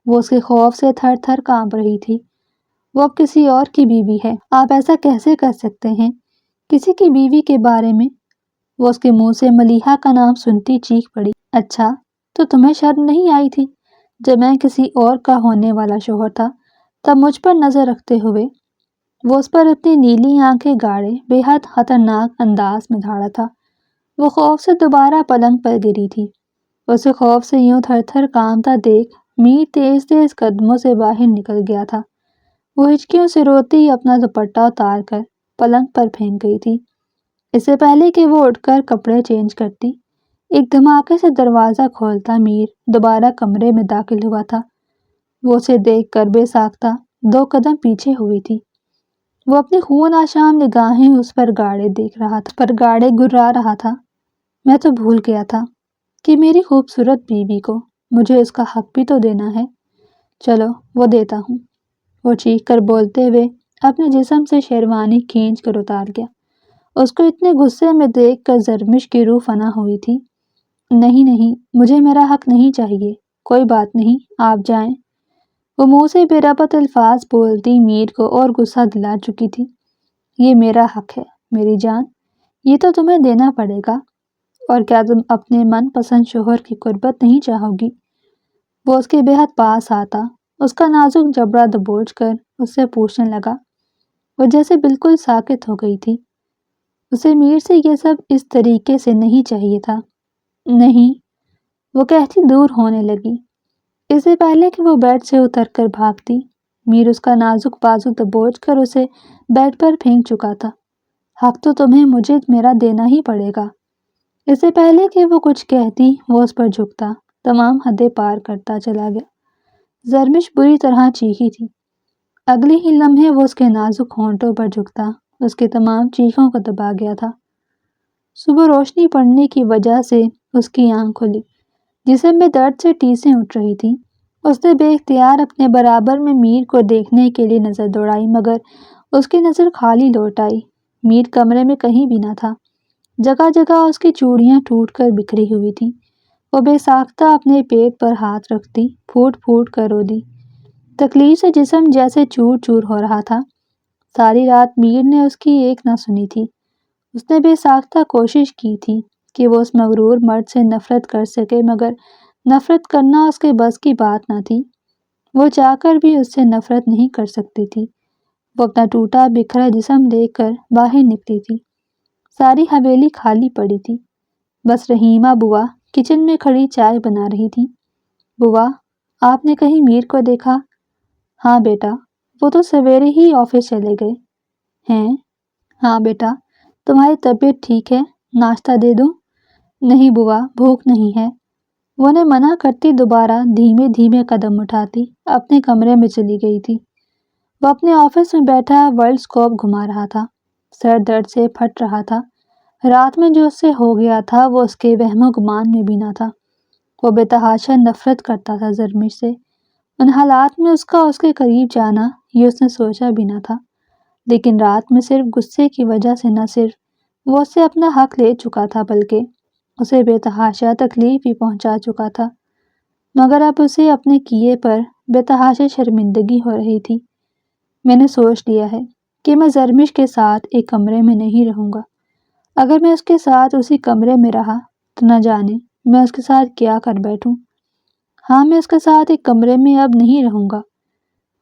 وہ اس کے خوف سے تھر تھر کانپ رہی تھی۔ وہ اب کسی اور کی بیوی ہے۔ آپ ایسا کیسے کر سکتے ہیں؟ کسی کی بیوی کے بارے میں؟ وہ اس کے منہ سے ملیحہ کا نام سنتی چیخ پڑی۔ اچھا، تو تمہیں شرم نہیں آئی تھی جب میں کسی اور کا ہونے والا شوہر تھا تب مجھ پر نظر رکھتے ہوئے؟ وہ اس پر اپنی نیلی آنکھیں گاڑے بے حد خطرناک انداز میں دھاڑا تھا۔ وہ خوف سے دوبارہ پلنگ پر گری تھی۔ اسے خوف سے یوں تھر تھر کانپتا دیکھ میر تیز تیز قدموں سے باہر نکل گیا تھا۔ وہ ہچکیوں سے روتی ہی اپنا دوپٹہ اتار کر پلنگ پر پھینک گئی تھی۔ اس سے پہلے کہ وہ اٹھ کر کپڑے چینج کرتی، ایک دھماکے سے دروازہ کھولتا میر دوبارہ کمرے میں داخل ہوا تھا۔ وہ اسے دیکھ کر بے ساختہ 2 قدم پیچھے ہوئی تھی۔ وہ اپنی خون آشام نگاہیں اس پر گاڑے دیکھ رہا تھا، پر گاڑے گرا رہا تھا۔ میں تو بھول گیا تھا کہ میری خوبصورت بیوی کو مجھے اس کا حق بھی تو دینا ہے۔ چلو وہ دیتا ہوں۔ وہ چیخ کر بولتے ہوئے اپنے جسم سے شیروانی کھینچ کر اتار گیا۔ اس کو اتنے غصے میں دیکھ کر زرمش کی روح فنا ہوئی تھی۔ نہیں نہیں، مجھے میرا حق نہیں چاہیے۔ کوئی بات نہیں، آپ جائیں۔ وہ منہ سے بے ربط الفاظ بولتی میر کو اور غصہ دلا چکی تھی۔ یہ میرا حق ہے میری جان، یہ تو تمہیں دینا پڑے گا۔ اور کیا تم اپنے من پسند شوہر کی قربت نہیں چاہو گی؟ وہ اس کے بے حد پاس آتا، اس کا نازک جبڑا دبوچ کر اس سے پوچھنے لگا۔ وہ جیسے بالکل ساکت ہو گئی تھی۔ اسے میر سے یہ سب اس طریقے سے نہیں چاہیے تھا۔ نہیں، وہ کہتی دور ہونے لگی۔ اس سے پہلے کہ وہ بیڈ سے اتر کر بھاگتی، میر اس کا نازک بازو دبوچ کر اسے بیڈ پر پھینک چکا تھا۔ حق تو تمہیں مجھے میرا دینا ہی پڑے گا۔ اس سے پہلے کہ وہ کچھ کہتی، وہ اس پر جھکتا، تمام حدیں پار کرتا چلا گیا۔ زرمش بری طرح چیخی تھی۔ اگلے ہی لمحے وہ اس کے نازک ہونٹوں پر جھکتا، اس کے تمام چیخوں کو دبا گیا تھا۔ صبح روشنی پڑنے کی وجہ سے اس کی آنکھ کھلی، جسم میں درد سے ٹیسیں اٹھ رہی تھیں۔ اس نے بے اختیار اپنے برابر میں میر کو دیکھنے کے لیے نظر دوڑائی، مگر اس کی نظر خالی لوٹ آئی۔ میر کمرے میں کہیں بھی نہ تھا۔ جگہ جگہ اس کی چوڑیاں ٹوٹ کر بکھری ہوئی تھیں۔ وہ بے ساختہ اپنے پیٹ پر ہاتھ رکھتی، پھوٹ پھوٹ کر رو دی۔ تکلیف سے جسم جیسے چور چور ہو رہا تھا۔ ساری رات میر نے اس کی ایک نہ سنی تھی۔ اس نے بے ساختہ کوشش کی تھی کہ وہ اس مغرور مرد سے نفرت کر سکے، مگر نفرت کرنا اس کے بس کی بات نہ تھی۔ وہ چاہ کر بھی اس سے نفرت نہیں کر سکتی تھی۔ وہ اپنا ٹوٹا بکھرا جسم لے کر باہر نکلی تھی۔ ساری حویلی خالی پڑی تھی۔ بس رحیمہ بوا کچن میں کھڑی چائے بنا رہی تھی۔ بوا، آپ نے کہیں میر کو دیکھا؟ ہاں بیٹا، وہ تو سویرے ہی آفس چلے گئے ہیں۔ ہاں بیٹا، تمہاری طبیعت ٹھیک ہے؟ ناشتہ دے دوں؟ نہیں بوا، بھوک نہیں ہے۔ وہ نے منع کرتی دوبارہ دھیمے دھیمے قدم اٹھاتی اپنے کمرے میں چلی گئی تھی۔ وہ اپنے آفس میں بیٹھا ورلڈ اسکوپ گھما رہا تھا۔ سر درد سے پھٹ رہا تھا۔ رات میں جو اس سے ہو گیا تھا وہ اس کے وہم و گمان میں بھی نہ تھا۔ وہ بے تحاشا نفرت کرتا تھا زرمش سے۔ ان حالات میں اس کے قریب جانا یہ اس نے سوچا بھی نہ تھا، لیکن رات میں صرف غصے کی وجہ سے نہ صرف وہ اس سے اپنا حق لے چکا تھا، بلکہ اسے بے تحاشا تکلیف بھی پہنچا چکا تھا۔ مگر اب اسے اپنے کیے پر بے تحاشا شرمندگی ہو رہی تھی۔ میں نے سوچ لیا ہے کہ میں زرمش کے ساتھ ایک کمرے میں نہیں رہوں گا۔ اگر میں اس کے ساتھ اسی کمرے میں رہا تو نہ جانے میں اس کے ساتھ کیا کر بیٹھوں۔ ہاں، میں اس کے ساتھ ایک کمرے میں اب نہیں رہوں گا۔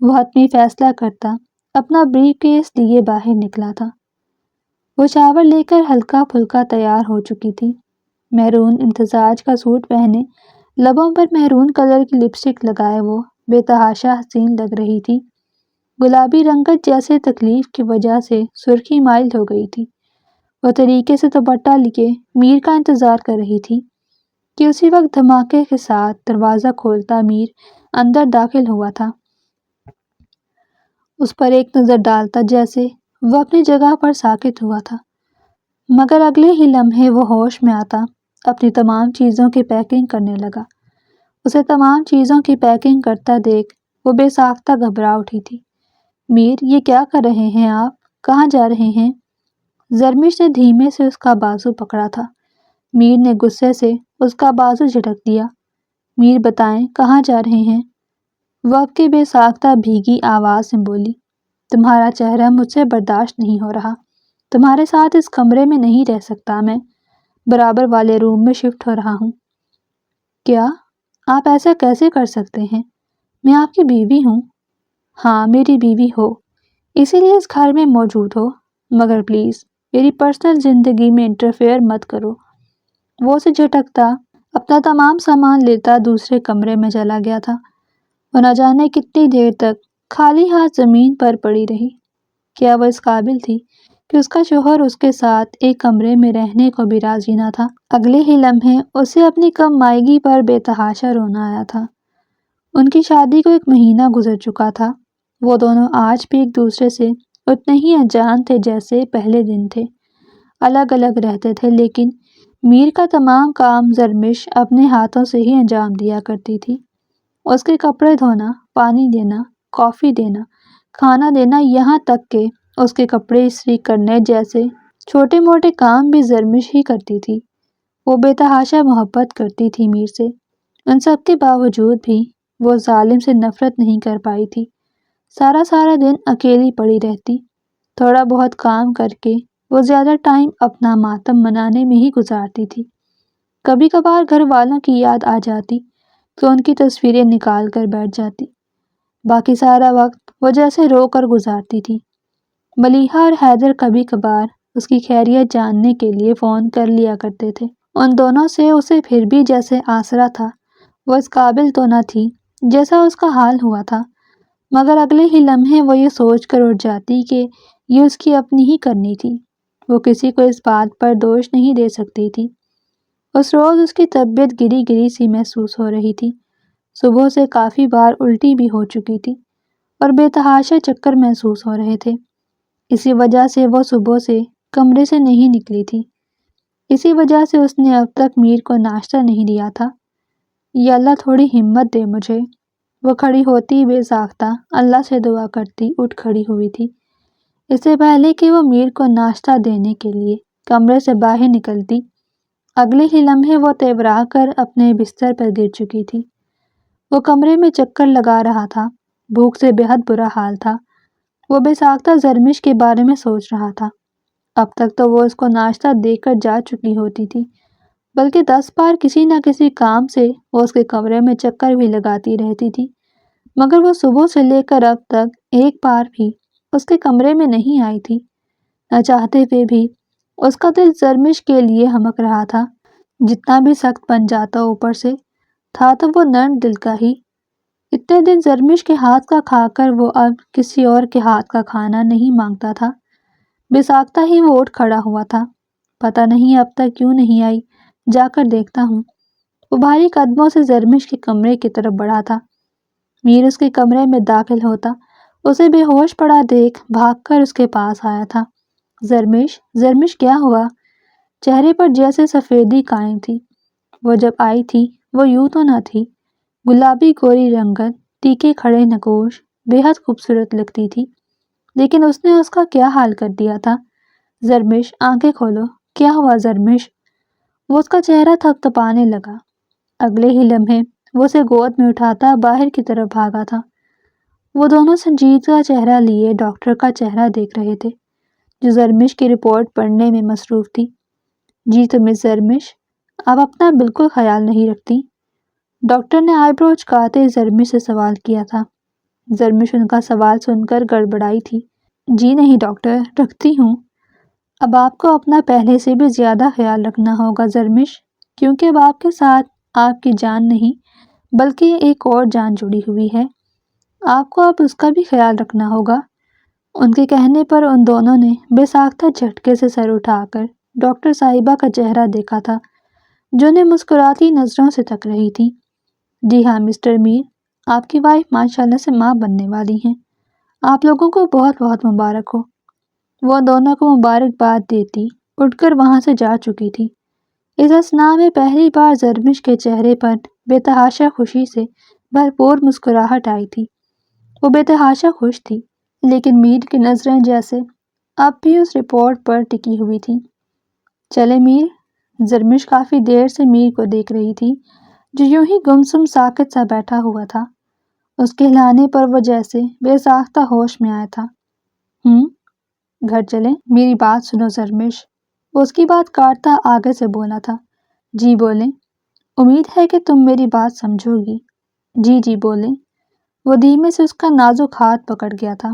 وہ حتمی فیصلہ کرتا اپنا بریف کیس لیے باہر نکلا تھا۔ وہ شاور لے کر ہلکا پھلکا تیار ہو چکی تھی۔ میرون امتزاج کا سوٹ پہنے، لبوں پر میرون کلر کی لپسٹک لگائے وہ بے تحاشا حسین لگ رہی تھی۔ گلابی رنگت جیسے تکلیف کی وجہ سے سرخی مائل ہو گئی تھی۔ وہ طریقے سے دوپٹہ لیے میر کا انتظار کر رہی تھی کہ اسی وقت دھماکے کے ساتھ دروازہ کھولتا میر اندر داخل ہوا تھا۔ اس پر ایک نظر ڈالتا جیسے وہ اپنی جگہ پر ساکت ہوا تھا، مگر اگلے ہی لمحے وہ ہوش میں آتا اپنی تمام چیزوں کی پیکنگ کرنے لگا۔ اسے تمام چیزوں کی پیکنگ کرتا دیکھ وہ بے ساختہ گھبرا اٹھی تھی۔ میر، یہ کیا کر رہے ہیں آپ؟ کہاں جا رہے ہیں؟ زرمش نے دھیمے سے اس کا بازو پکڑا تھا۔ میر نے غصے سے اس کا بازو جھٹک دیا۔ میر، بتائیں کہاں جا رہے ہیں؟ وہ اب کی بے ساختہ بھیگی آواز میں بولی، تمہارا چہرہ مجھ سے برداشت نہیں ہو رہا۔ تمہارے ساتھ اس کمرے میں نہیں رہ سکتا میں، برابر والے روم میں شفٹ ہو رہا ہوں۔ کیا؟ آپ ایسا کیسے کر سکتے ہیں؟ میں آپ کی بیوی ہوں۔ ہاں، میری بیوی ہو، اسی لیے اس گھر میں موجود ہو، مگر پلیز میری پرسنل زندگی میں انٹرفیئر مت کرو۔ وہ اسے جھٹکتا اپنا تمام سامان لیتا دوسرے کمرے میں چلا گیا تھا۔ وہ نہ جانے کتنی دیر تک خالی ہاتھ زمین پر پڑی رہی۔ کیا وہ اس قابل تھی کہ اس کا شوہر اس کے ساتھ ایک کمرے میں رہنے کو بھی راضی نہ تھا؟ اگلے ہی لمحے اسے اپنی کم مائیگی پر بے تحاشا رونا آیا تھا۔ ان کی شادی کو 1 مہینہ گزر چکا تھا۔ وہ دونوں آج بھی ایک دوسرے سے اتنے ہی انجان تھے جیسے پہلے دن تھے۔ الگ الگ رہتے تھے، لیکن میر کا تمام کام زرمش اپنے ہاتھوں سے ہی انجام دیا کرتی تھی۔ اس کے کپڑے دھونا، پانی دینا، کافی دینا، کھانا دینا، یہاں تک کہ اس کے کپڑے استری کرنے جیسے چھوٹے موٹے کام بھی زرمش ہی کرتی تھی۔ وہ بے تحاشا محبت کرتی تھی میر سے۔ ان سب کے باوجود بھی وہ ظالم سے نفرت نہیں کر پائی تھی۔ سارا دن اکیلی پڑی رہتی، تھوڑا بہت کام کر کے وہ زیادہ ٹائم اپنا ماتم منانے میں ہی گزارتی تھی۔ کبھی کبھار گھر والوں کی یاد آ جاتی تو ان کی تصویریں نکال کر بیٹھ جاتی۔ باقی سارا وقت وہ جیسے رو کر گزارتی تھی۔ ملیحہ اور حیدر کبھی کبھار اس کی خیریت جاننے کے لیے فون کر لیا کرتے تھے۔ ان دونوں سے اسے پھر بھی جیسے آسرا تھا، وہ اس قابل تو نہ تھی جیسا اس کا حال ہوا تھا، مگر اگلے ہی لمحے وہ یہ سوچ کر اٹھ جاتی کہ یہ اس کی اپنی ہی کرنی تھی۔ وہ کسی کو اس بات پر دوش نہیں دے سکتی تھی۔ اس روز اس کی طبیعت گری گری سی محسوس ہو رہی تھی۔ صبح سے کافی بار الٹی بھی ہو چکی تھی اور بے تحاشا چکر محسوس ہو رہے تھے۔ اسی وجہ سے وہ صبح سے کمرے سے نہیں نکلی تھی۔ اسی وجہ سے اس نے اب تک میر کو ناشتہ نہیں دیا تھا۔ یا اللہ تھوڑی ہمت دے مجھے، وہ کھڑی ہوتی بے ساختہ اللہ سے دعا کرتی اٹھ کھڑی ہوئی تھی۔ اس سے پہلے کہ وہ میر کو ناشتہ دینے کے لیے کمرے سے باہر نکلتی، اگلے ہی لمحے وہ تیورا کر اپنے بستر پر گر چکی تھی۔ وہ کمرے میں چکر لگا رہا تھا، بھوک سے بے حد برا حال تھا۔ وہ بے ساختہ زرمش کے بارے میں سوچ رہا تھا۔ اب تک تو وہ اس کو ناشتہ دے کر جا چکی ہوتی تھی، بلکہ 10 بار کسی نہ کسی کام سے وہ اس کے کمرے میں چکر بھی لگاتی رہتی تھی، مگر وہ صبح سے لے کر اب تک ایک بار بھی اس کے کمرے میں نہیں آئی تھی۔ نہ چاہتے ہوئے بھی اس کا دل زرمش کے لیے ہمک رہا تھا۔ جتنا بھی سخت بن جاتا اوپر سے تھا تو وہ نرم دل کا ہی۔ اتنے دن زرمش کے ہاتھ کا کھا کر وہ اب کسی اور کے ہاتھ کا کھانا نہیں مانگتا تھا۔ بے ساختہ ہی وہ اٹھ کھڑا ہوا تھا۔ پتہ نہیں اب تک کیوں نہیں آئی، جا کر دیکھتا ہوں۔ وہ بھاری قدموں سے زرمش کے کمرے کی طرف بڑھا تھا۔ میر اس کے کمرے میں داخل ہوتا اسے بے ہوش پڑا دیکھ بھاگ کر اس کے پاس آیا تھا۔ زرمش کیا ہوا؟ چہرے پر جیسے سفیدی قائم تھی۔ وہ جب آئی تھی وہ یوں تو نہ تھی۔ گلابی گوری رنگت، تیکھے کھڑے نگوش، بے حد خوبصورت لگتی تھی، لیکن اس نے اس کا کیا حال کر دیا تھا۔ زرمش آنکھیں کھولو، کیا ہوا زرمش؟ وہ اس کا چہرہ تھپتھپانے لگا۔ اگلے ہی لمحے وہ اسے گود میں اٹھاتا باہر کی طرف بھاگا تھا۔ وہ دونوں سنجیدہ چہرہ لیے ڈاکٹر کا چہرہ دیکھ رہے تھے، جو زرمش کی رپورٹ پڑھنے میں مصروف تھی۔ جی تو مس زرمش، آپ اپنا بالکل خیال نہیں رکھتی؟ ڈاکٹر نے آئی برو چکاتے زرمش سے سوال کیا تھا۔ زرمش ان کا سوال سن کر گڑبڑائی تھی۔ جی نہیں ڈاکٹر، رکھتی ہوں۔ اب آپ کو اپنا پہلے سے بھی زیادہ خیال رکھنا ہوگا زرمش، کیونکہ اب آپ کے ساتھ آپ کی جان نہیں بلکہ ایک اور جان جڑی ہوئی ہے۔ آپ کو اب اس کا بھی خیال رکھنا ہوگا۔ ان کے کہنے پر ان دونوں نے بے ساختہ جھٹکے سے سر اٹھا کر ڈاکٹر صاحبہ کا چہرہ دیکھا تھا، جو انہیں مسکراتی نظروں سے تک رہی تھی۔ جی ہاں مسٹر میر، آپ کی وائف ماشاءاللہ سے ماں بننے والی ہیں۔ آپ لوگوں کو بہت بہت مبارک ہو۔ وہ دونوں کو مبارکباد دیتی اٹھ کر وہاں سے جا چکی تھی۔ اس اثناء میں پہلی بار زرمش کے چہرے پر بے تحاشا خوشی سے بھرپور مسکراہٹ آئی تھی۔ وہ بے تحاشا خوش تھی، لیکن میر کی نظریں جیسے اب بھی اس رپورٹ پر ٹکی ہوئی تھیں۔ چلے میر؟ زرمش کافی دیر سے میر کو دیکھ رہی تھی، جو یوں ہی گمسم ساکت سا بیٹھا ہوا تھا۔ اس کے ہلانے پر وہ جیسے بے ساختہ ہوش میں آیا تھا۔ گھر چلیں؟ میری بات سنو زرمش، وہ اس کی بات کاٹتا آگے سے بولا تھا۔ جی بولیں، امید ہے کہ تم میری بات سمجھو گی۔ جی بولیں۔ وہ دھیمے سے اس کا نازک ہاتھ پکڑ گیا تھا۔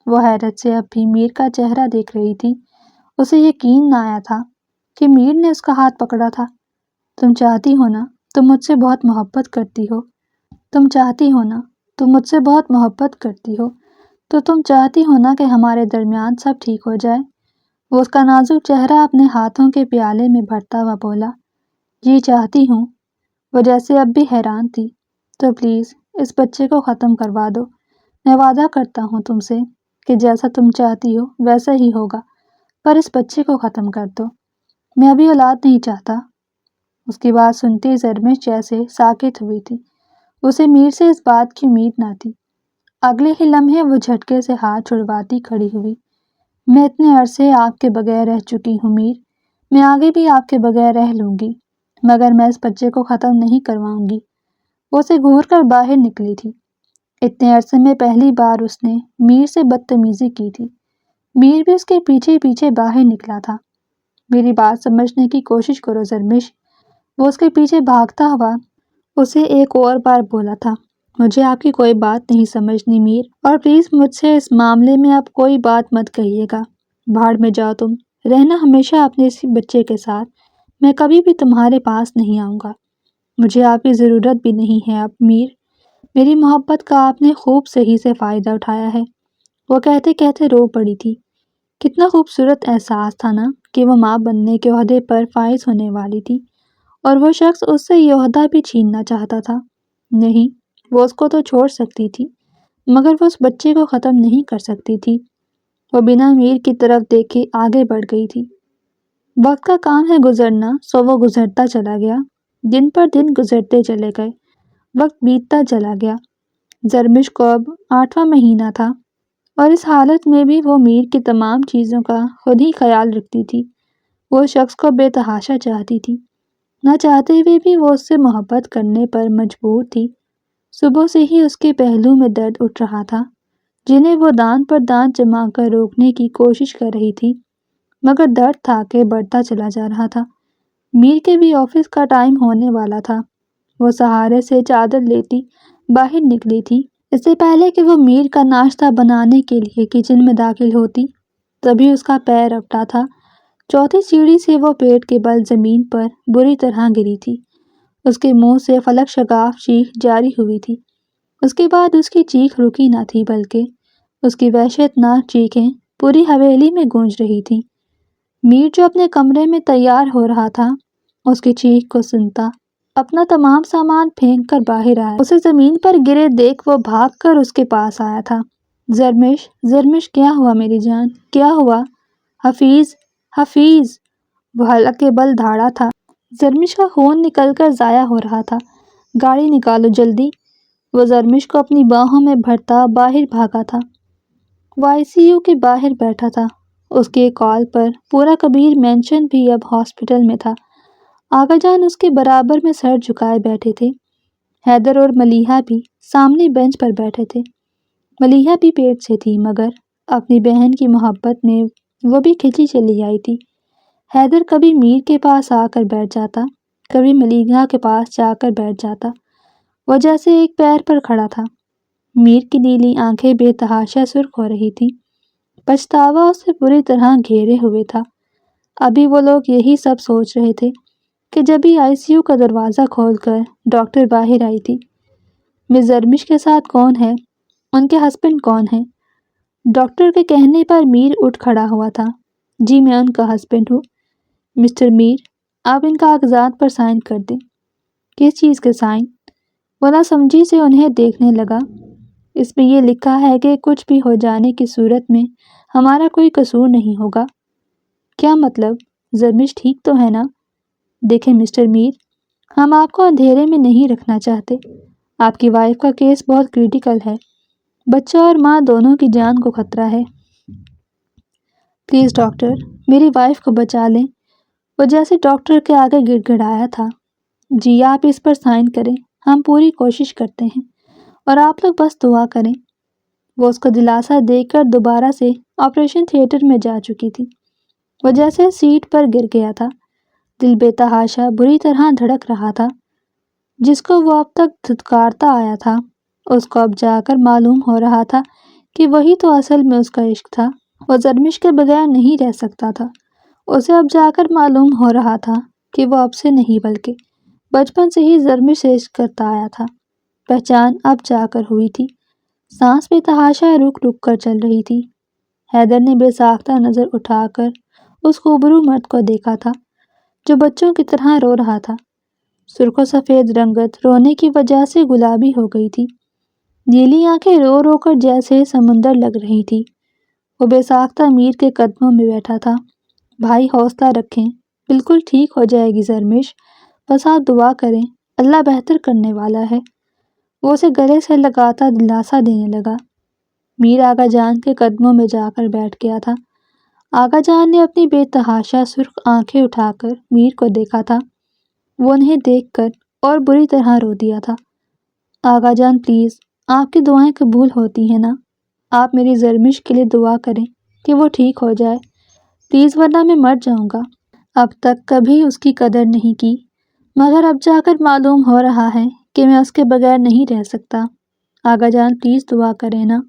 وہ حیرت سے اب بھی میر کا چہرہ دیکھ رہی تھی۔ اسے یقین نہ آیا تھا کہ میر نے اس کا ہاتھ پکڑا تھا۔ تم چاہتی ہو نا تم مجھ سے بہت محبت کرتی ہو؟ تم چاہتی ہو نا تم مجھ سے بہت محبت کرتی ہو تو تم چاہتی ہو نا کہ ہمارے درمیان سب ٹھیک ہو جائے؟ وہ اس کا نازک چہرہ اپنے ہاتھوں کے پیالے میں بھرتا ہوا بولا۔ جی چاہتی ہوں۔ وہ جیسے اب بھی حیران تھی۔ تو پلیز اس بچے کو ختم کروا دو۔ میں وعدہ کرتا ہوں تم سے کہ جیسا تم چاہتی ہو ویسا ہی ہوگا، پر اس بچے کو ختم کر دو۔ میں ابھی اولاد نہیں چاہتا۔ اس کی بات سنتی زرمش جیسے ساکت ہوئی تھی۔ اسے میر سے اس بات کی امید نہ تھی۔ اگلے ہی لمحے وہ جھٹکے سے ہاتھ چھڑواتی کھڑی ہوئی۔ میں اتنے عرصے آپ کے بغیر رہ چکی ہوں میر، میں آگے بھی آپ کے بغیر رہ لوں گی، مگر میں اس بچے کو ختم نہیں کرواؤں گی۔ وہ اسے گھور کر باہر نکلی تھی۔ اتنے عرصے میں پہلی بار اس نے میر سے بدتمیزی کی تھی۔ میر بھی اس کے پیچھے پیچھے باہر نکلا تھا۔ میری بات سمجھنے کی کوشش کرو زرمش، وہ اس کے پیچھے بھاگتا ہوا اسے ایک اور بار بولا تھا۔ مجھے آپ کی کوئی بات نہیں سمجھنی میر، اور پلیز مجھ سے اس معاملے میں آپ کوئی بات مت کہیے گا۔ بھاڑ میں جاؤ تم، رہنا ہمیشہ اپنے اسی بچے کے ساتھ، میں کبھی بھی تمہارے پاس نہیں آؤں گا۔ مجھے آپ کی ضرورت بھی نہیں ہے اب میر، میری محبت کا آپ نے خوب صحیح سے فائدہ اٹھایا ہے۔ وہ کہتے کہتے رو پڑی تھی۔ کتنا خوبصورت احساس تھا نا کہ وہ ماں بننے کے عہدے پر فائز ہونے والی تھی، اور وہ شخص اس سے یہ عہدہ بھی چھیننا چاہتا تھا۔ نہیں، وہ اس کو تو چھوڑ سکتی تھی، مگر وہ اس بچے کو ختم نہیں کر سکتی تھی۔ وہ بنا میر کی طرف دیکھے آگے بڑھ گئی تھی۔ وقت کا کام ہے گزرنا، سو وہ گزرتا چلا گیا۔ دن پر دن گزرتے چلے گئے، وقت بیتتا چلا گیا۔ زرمش کو اب 8واں مہینہ تھا، اور اس حالت میں بھی وہ میر کی تمام چیزوں کا خود ہی خیال رکھتی تھی۔ وہ اس شخص کو بے تحاشا چاہتی تھی، نہ چاہتے ہوئے بھی وہ اس سے محبت کرنے پر مجبور تھی۔ صبح سے ہی اس کے پہلو میں درد اٹھ رہا تھا، جنہیں وہ دانت پر دانت جما کر روکنے کی کوشش کر رہی تھی، مگر درد تھا کہ بڑھتا چلا جا رہا تھا۔ میر کے بھی آفس کا ٹائم ہونے والا تھا۔ وہ سہارے سے چادر لیتی باہر نکلی تھی۔ اس سے پہلے کہ وہ میر کا ناشتہ بنانے کے لیے کچن میں داخل ہوتی، تبھی اس کا پیر رپٹا تھا۔ چوتھی سیڑھی سے وہ پیٹ کے بل زمین پر بری طرح گری تھی۔ اس کے منہ سے فلک شگاف چیخ جاری ہوئی تھی۔ اس کے بعد اس کی چیخ رکی نہ تھی، بلکہ اس کی وحشت ناک چیخیں پوری حویلی میں گونج رہی تھی۔ میر جو اپنے کمرے میں تیار ہو رہا تھا، اس کی چیخ کو سنتا اپنا تمام سامان پھینک کر باہر آیا۔ اسے زمین پر گرے دیکھ وہ بھاگ کر اس کے پاس آیا تھا۔ زرمش، زرمش، کیا ہوا میری جان، کیا ہوا؟ حفیظ، حفیظ! وہ حلق کے بل دھاڑا تھا۔ زرمش کا خون نکل کر ضائع ہو رہا تھا۔ گاڑی نکالو جلدی! وہ زرمش کو اپنی باہوں میں بھرتا باہر بھاگا تھا۔ وہ ICU کے باہر بیٹھا تھا۔ اس کے کال پر پورا کبیر مینشن بھی اب ہاسپٹل میں تھا۔ آغا جان اس کے برابر میں سر جھکائے بیٹھے تھے۔ حیدر اور ملیحہ بھی سامنے بینچ پر بیٹھے تھے۔ ملیحہ بھی پیٹ سے تھی، مگر اپنی بہن کی محبت میں وہ بھی کھنچی چلی آئی تھی۔ حیدر کبھی میر کے پاس آ کر بیٹھ جاتا، کبھی ملیحہ کے پاس جا کر بیٹھ جاتا۔ وہ جیسے ایک پیر پر کھڑا تھا۔ میر کی نیلی آنکھیں بے تحاشا سرخ ہو رہی تھی۔ پچھتاوا اسے بری طرح گھیرے ہوئے تھا۔ ابھی وہ لوگ یہی سب سوچ رہے تھے کہ جبھی ICU کا دروازہ کھول کر ڈاکٹر باہر آئی تھی۔ مس زرمش کے ساتھ کون ہے؟ ان کے ہسبینڈ کون ہیں؟ ڈاکٹر کے کہنے پر میر اٹھ کھڑا ہوا تھا۔ جی میں ان کا ہسبینڈ ہوں۔ مسٹر میر، آپ ان کاغذات پر سائن کر دیں۔ کس چیز کے سائن؟ وہ ناسمجھی سے انہیں دیکھنے لگا۔ اس میں یہ لکھا ہے کہ کچھ بھی ہو جانے کی صورت میں ہمارا کوئی قصور نہیں ہوگا۔ کیا مطلب؟ زرمش ٹھیک تو ہے نا؟ دیکھیں مسٹر میر، ہم آپ کو اندھیرے میں نہیں رکھنا چاہتے۔ آپ کی وائف کا کیس بہت کریٹیکل ہے۔ بچہ اور ماں دونوں کی جان کو خطرہ ہے۔ پلیز ڈاکٹر، میری وائف کو بچا لیں۔ وہ جیسے ڈاکٹر کے آگے گڑ گڑایا تھا۔ جی آپ اس پر سائن کریں، ہم پوری کوشش کرتے ہیں، اور آپ لوگ بس دعا کریں۔ وہ اس کو دلاسا دے کر دوبارہ سے آپریشن تھیٹر میں جا چکی تھی۔ وہ جیسے سیٹ پر گر گیا تھا۔ دل بے تحاشا بری طرح دھڑک رہا تھا۔ جس کو وہ اب تک دھتکارتا آیا تھا، اس کو اب جا کر معلوم ہو رہا تھا کہ وہی تو اصل میں اس کا عشق تھا۔ وہ زرمش کے بغیر نہیں رہ سکتا تھا۔ اسے اب جا کر معلوم ہو رہا تھا کہ وہ اب سے نہیں بلکہ بچپن سے ہی زرمش سے عشق کرتا آیا تھا۔ پہچان اب جا کر ہوئی تھی۔ سانس بے تحاشا رک رک کر چل رہی تھی۔ حیدر نے بے ساختہ نظر اٹھا کر اس خوبرو مرد کو دیکھا تھا، جو بچوں کی طرح رو رہا تھا۔ سرخ و سفید رنگت رونے کی وجہ سے گلابی ہو گئی تھی۔ نیلی آنکھیں رو رو کر جیسے سمندر لگ رہی تھی۔ وہ بے ساختہ میر کے قدموں میں بیٹھا تھا۔ بھائی حوصلہ رکھیں، بالکل ٹھیک ہو جائے گی زرمش، بس آپ دعا کریں، اللہ بہتر کرنے والا ہے۔ وہ اسے گلے سے لگاتا دلاسا دینے لگا۔ میر آغا جان کے قدموں میں جا کر بیٹھ گیا تھا۔ آغا جان نے اپنی بے تحاشا سرخ آنکھیں اٹھا کر میر کو دیکھا تھا۔ وہ انہیں دیکھ کر اور بری طرح رو دیا تھا۔ آغا جان پلیز، آپ کی دعائیں قبول ہوتی ہیں نا؟ آپ میری زرمش کے لیے دعا کریں کہ وہ ٹھیک ہو جائے پلیز، ورنہ میں مر جاؤں گا۔ اب تک کبھی اس کی قدر نہیں کی، مگر اب جا کر معلوم ہو رہا ہے کہ میں اس کے بغیر نہیں رہ سکتا۔ آغا جان پلیز دعا کریں نا۔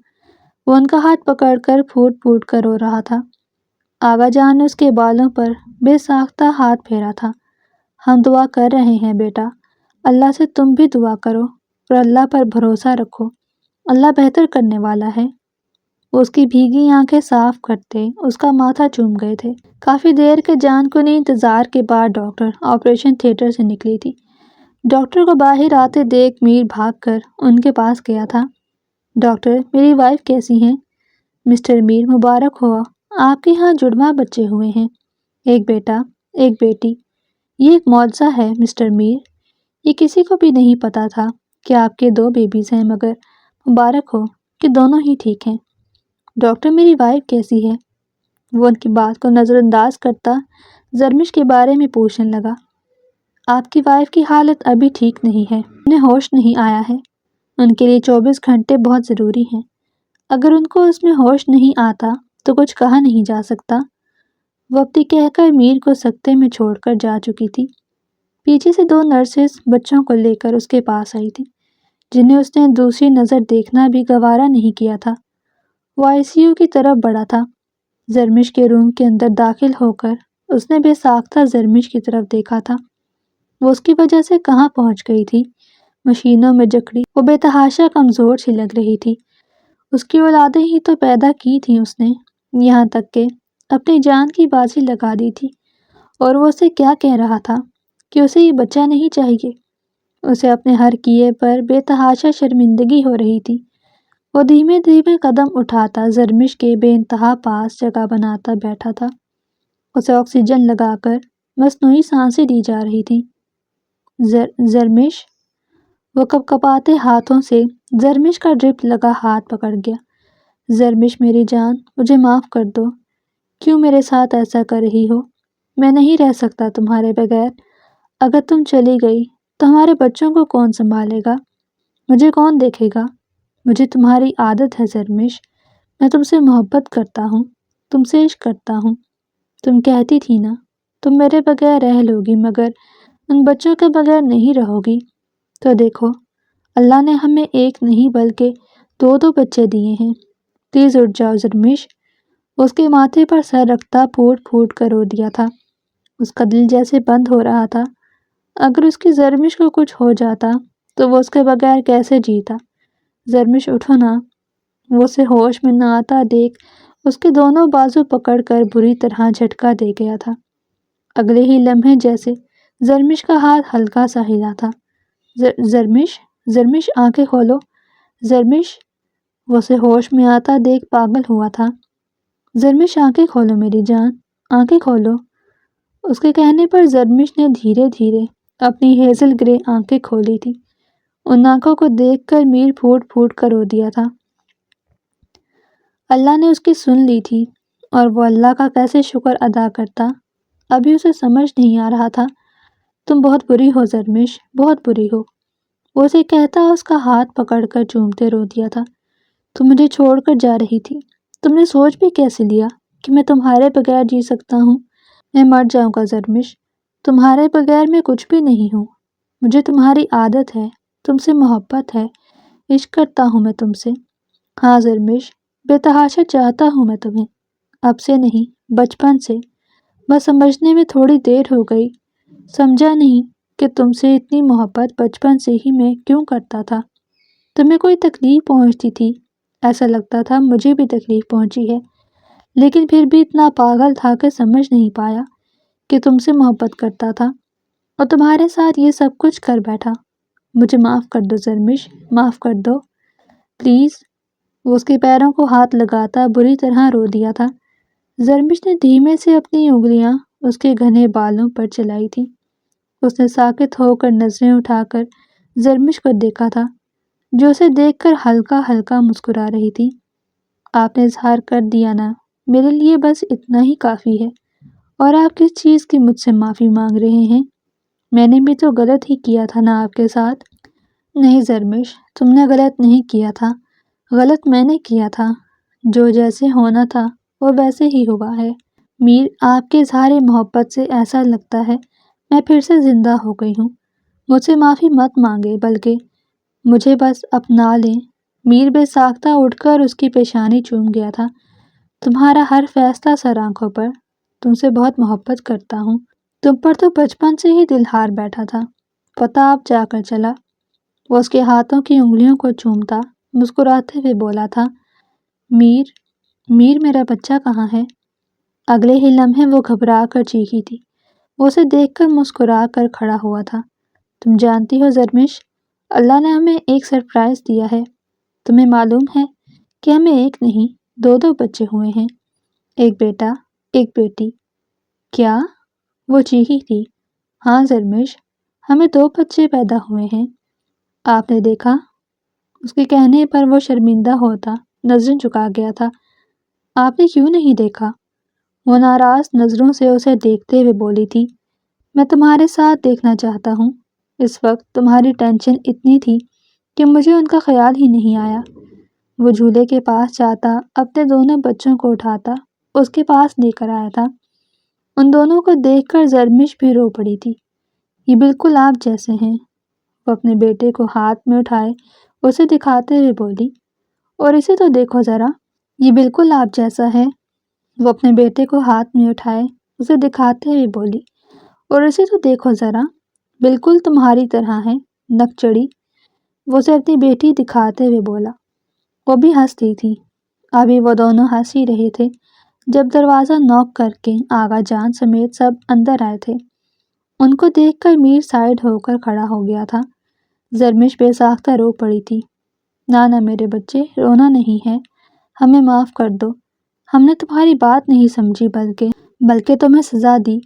وہ ان کا ہاتھ پکڑ کر پھوٹ پھوٹ کر رو رہا تھا۔ آغا جان نے اس کے بالوں پر بے ساختہ ہاتھ پھیرا تھا۔ ہم دعا کر رہے ہیں بیٹا، اللہ سے تم بھی دعا کرو اور اللہ پر بھروسہ رکھو، اللہ بہتر کرنے والا ہے۔ وہ اس کی بھیگی آنکھیں صاف کرتے اس کا ماتھا چوم گئے تھے۔ کافی دیر کے جان کنی انتظار کے بعد ڈاکٹر آپریشن تھیٹر سے نکلی تھی۔ ڈاکٹر کو باہر آتے دیکھ میر بھاگ کر ان کے پاس گیا تھا۔ ڈاکٹر، میری وائف کیسی ہیں؟ مسٹر میر، مبارک ہوا، آپ کے ہاں جڑواں بچے ہوئے ہیں، ایک بیٹا ایک بیٹی۔ یہ ایک معجزہ ہے مسٹر میر، یہ کسی کو بھی نہیں پتا تھا کہ آپ کے 2 بیبیز ہیں، مگر مبارک ہو کہ دونوں ہی ٹھیک ہیں۔ ڈاکٹر، میری وائف کیسی ہے؟ وہ ان کی بات کو نظر انداز کرتا زرمش کے بارے میں پوچھنے لگا۔ آپ کی وائف کی حالت ابھی ٹھیک نہیں ہے، انہیں ہوش نہیں آیا ہے، ان کے لیے 24 گھنٹے بہت ضروری ہیں، اگر ان کو اس میں ہوش نہیں آتا تو کچھ کہا نہیں جا سکتا۔ وہ اپنی کہہ کر میر کو سکتے میں چھوڑ کر جا چکی تھی۔ پیچھے سے 2 نرسز بچوں کو لے کر اس کے پاس آئی تھی، جنہیں اس نے دوسری نظر دیکھنا بھی گوارا نہیں کیا تھا۔ وہ ICU کی طرف بڑھا تھا۔ زرمش کے روم کے اندر داخل ہو کر اس نے بے ساختہ زرمش کی طرف دیکھا تھا۔ وہ اس کی وجہ سے کہاں پہنچ گئی تھی؟ مشینوں میں جکڑی وہ بے تحاشا کمزور سی لگ رہی تھی۔ اس کی اولادیں ہی تو پیدا کی تھیں اس نے، یہاں تک کہ اپنی جان کی بازی لگا دی تھی، اور وہ اسے کیا کہہ رہا تھا کہ اسے یہ بچہ نہیں چاہیے۔ اسے اپنے ہر کیے پر بے تحاشا شرمندگی ہو رہی تھی۔ وہ دھیمے دھیمے قدم اٹھاتا زرمش کے بے انتہا پاس جگہ بناتا بیٹھا تھا۔ اسے آکسیجن لگا کر مصنوعی سانسیں دی جا رہی تھی۔ زرمش، وہ کپکپاتے ہاتھوں سے زرمش کا ڈرپ لگا ہاتھ پکڑ گیا۔ زرمش میری جان، مجھے معاف کر دو، کیوں میرے ساتھ ایسا کر رہی ہو؟ میں نہیں رہ سکتا تمہارے بغیر، اگر تم چلی گئی تو ہمارے بچوں کو کون سنبھالے گا؟ مجھے کون دیکھے گا؟ مجھے تمہاری عادت ہے زرمش، میں تم سے محبت کرتا ہوں، تم سے عشق کرتا ہوں۔ تم کہتی تھی نا تم میرے بغیر رہ لوگی، مگر ان بچوں کے بغیر نہیں رہو گی۔ تو دیکھو، اللہ نے ہمیں ایک نہیں بلکہ 2 بچے دیے ہیں۔ پلیز اٹھ جاؤ زرمش۔ اس کے ماتھے پر سر رکھتا پھوٹ پھوٹ کر رو دیا تھا۔ اس کا دل جیسے بند ہو رہا تھا۔ اگر اس کی زرمش کو کچھ ہو جاتا تو وہ اس کے بغیر کیسے جیتا؟ زرمش اٹھو نا۔ وہ اسے ہوش میں نہ آتا دیکھ اس کے دونوں بازو پکڑ کر بری طرح جھٹکا دے گیا تھا۔ اگلے ہی لمحے جیسے زرمش کا ہاتھ ہلکا سا ہلا تھا۔ زرمش آنکھیں کھولو، زرمش، وہ اسے ہوش میں آتا دیکھ پاگل ہوا تھا۔ زرمش آنکھیں کھولو میری جان، آنکھیں کھولو۔ اس کے کہنے پر زرمش نے دھیرے دھیرے اپنی ہیزل گرے آنکھیں کھولی تھی۔ ان آنکھوں کو دیکھ کر میر پھوٹ پھوٹ کر رو دیا تھا۔ اللہ نے اس کی سن لی تھی، اور وہ اللہ کا کیسے شکر ادا کرتا، ابھی اسے سمجھ نہیں آ رہا تھا۔ تم بہت بری ہو زرمش، بہت بری ہو، وہ اسے کہتا اس کا ہاتھ پکڑ کر چومتے رو دیا تھا۔ تم مجھے چھوڑ کر جا رہی تھی، تم نے سوچ بھی کیسے لیا کہ میں تمہارے بغیر جی سکتا ہوں؟ میں مر جاؤں گا زرمش، تمہارے بغیر میں کچھ بھی نہیں ہوں۔ مجھے تمہاری عادت ہے، تم سے محبت ہے، عشق کرتا ہوں میں تم سے۔ ہاں زرمش، بے تحاشا چاہتا ہوں میں تمہیں، اب سے نہیں، بچپن سے۔ بس سمجھنے میں تھوڑی دیر ہو گئی، سمجھا نہیں کہ تم سے اتنی محبت بچپن سے ہی میں کیوں کرتا تھا۔ تمہیں کوئی تکلیف پہنچتی تھی، ایسا لگتا تھا مجھے بھی تکلیف پہنچی ہے، لیکن پھر بھی اتنا پاگل تھا کہ سمجھ نہیں پایا کہ تم سے محبت کرتا تھا، اور تمہارے ساتھ یہ سب کچھ کر بیٹھا۔ مجھے معاف کر دو زرمش، معاف کر دو پلیز۔ وہ اس کے پیروں کو ہاتھ لگاتا بری طرح رو دیا تھا۔ زرمش نے دھیمے سے اپنی انگلیاں اس کے گھنے بالوں پر چلائی تھی۔ اس نے ساکت ہو کر نظریں اٹھا کر زرمش کو دیکھا تھا، جو اسے دیکھ کر ہلکا ہلکا مسکرا رہی تھی۔ آپ نے اظہار کر دیا نا، میرے لیے بس اتنا ہی کافی ہے، اور آپ کس چیز کی مجھ سے معافی مانگ رہے ہیں؟ میں نے بھی تو غلط ہی کیا تھا نا آپ کے ساتھ۔ نہیں زرمش، تم نے غلط نہیں کیا تھا، غلط میں نے کیا تھا۔ جو جیسے ہونا تھا وہ ویسے ہی ہوا ہے۔ میر، آپ کے اظہار محبت سے ایسا لگتا ہے میں پھر سے زندہ ہو گئی ہوں۔ مجھ سے معافی مت مانگے، بلکہ مجھے بس اپنا لیں۔ میر بے ساختہ اٹھ کر اس کی پیشانی چوم گیا تھا۔ تمہارا ہر فیصلہ سر آنکھوں پر، تم سے بہت محبت کرتا ہوں۔ تم پر تو بچپن سے ہی دل ہار بیٹھا تھا۔ پتہ اب جا کر چلا۔ وہ اس کے ہاتھوں کی انگلیوں کو چومتا مسکراتے ہوئے بولا تھا، میر، میر میرا بچہ کہاں ہے؟ اگلے ہی لمحے وہ گھبرا کر چیخی تھی۔ وہ اسے دیکھ کر مسکرا کر کھڑا ہوا تھا۔ تم جانتی ہو زرمش، اللہ نے ہمیں ایک سرپرائز دیا ہے۔ تمہیں معلوم ہے کہ ہمیں ایک نہیں، دو بچے ہوئے ہیں، ایک بیٹا ایک بیٹی۔ کیا؟ وہ چیخی تھی۔ ہاں زرمش، ہمیں 2 بچے پیدا ہوئے ہیں۔ آپ نے دیکھا؟ اس کے کہنے پر وہ شرمندہ ہوتا نظریں جھکا گیا تھا۔ آپ نے کیوں نہیں دیکھا؟ وہ ناراض نظروں سے اسے دیکھتے ہوئے بولی تھی، میں تمہارے ساتھ دیکھنا چاہتا ہوں۔ اس وقت تمہاری ٹینشن اتنی تھی کہ مجھے ان کا خیال ہی نہیں آیا۔ وہ جھولے کے پاس جاتا، اپنے دونوں بچوں کو اٹھاتا اس کے پاس لے کر آیا تھا۔ ان دونوں کو دیکھ کر زرمش بھی رو پڑی تھی۔ یہ بالکل آپ جیسے ہیں، وہ اپنے بیٹے کو ہاتھ میں اٹھائے اسے دکھاتے ہوئے بولی، اور اسے تو دیکھو ذرا، یہ بالکل آپ جیسا ہے۔ وہ اپنے بیٹے کو ہاتھ میں اٹھائے اسے دکھاتے ہوئے بولی، اور اسے تو دیکھو ذرا، بالکل تمہاری طرح ہے، نک چڑھی۔ وہ اسے اپنی بیٹی دکھاتے ہوئے بولا۔ وہ بھی ہنس رہی تھی۔ ابھی وہ دونوں ہنس ہی رہے تھے جب دروازہ نوک کر کے آغا جان سمیت سب اندر آئے تھے۔ ان کو دیکھ کر میر سائڈ ہو کر کھڑا ہو گیا تھا۔ زرمش بے ساختہ رو پڑی تھی۔ نہ میرے بچے، رونا نہیں ہے، ہمیں معاف کر دو، ہم نے تمہاری بات نہیں سمجھی، بلکہ تمہیں سزا دی۔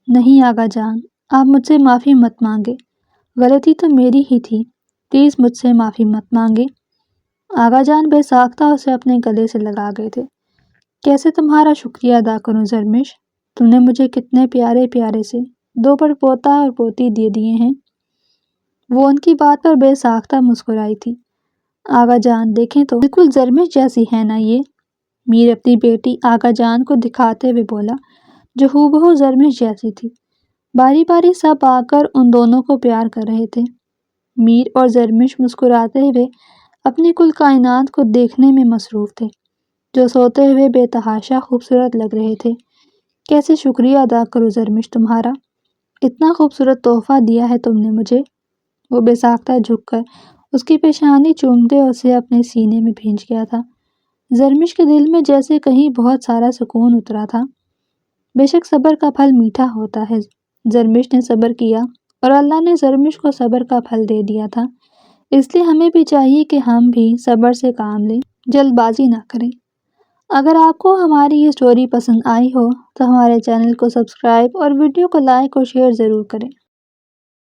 نہیں آغا جان، آپ مجھ سے معافی مت مانگے، غلطی تو میری ہی تھی، پلیز مجھ سے معافی مت مانگے۔ آغا جان بے ساختہ اسے اپنے گلے سے لگا گئے تھے۔ کیسے تمہارا شکریہ ادا کروں زرمش، تم نے مجھے کتنے پیارے پیارے سے 2 پوتا اور پوتی دے دیے ہیں۔ وہ ان کی بات پر بے ساختہ مسکرائی تھی۔ آغا جان دیکھیں تو، بالکل زرمش جیسی ہے نا یہ؟ میر اپنی بیٹی آغا جان کو دکھاتے ہوئے بولا، جو ہو زرمش جیسی تھی۔ باری باری سب آ کر ان دونوں کو پیار کر رہے تھے۔ میر اور زرمش مسکراتے ہوئے اپنی کل کائنات کو دیکھنے میں مصروف تھے، جو سوتے ہوئے بے تحاشا خوبصورت لگ رہے تھے۔ کیسے شکریہ ادا کروں زرمش تمہارا، اتنا خوبصورت تحفہ دیا ہے تم نے مجھے۔ وہ بے ساختہ جھک کر اس کی پیشانی چومتے اسے اپنے سینے میں بھینچ گیا تھا۔ زرمش کے دل میں جیسے کہیں بہت سارا سکون اترا تھا۔ بے شک صبر کا پھل میٹھا ہوتا ہے۔ زرمش نے صبر کیا اور اللہ نے زرمش کو صبر کا پھل دے دیا تھا۔ اس لیے ہمیں بھی چاہیے کہ ہم بھی صبر سے کام لیں، جلد بازی نہ کریں۔ اگر آپ کو ہماری یہ سٹوری پسند آئی ہو تو ہمارے چینل کو سبسکرائب اور ویڈیو کو لائک اور شیئر ضرور کریں۔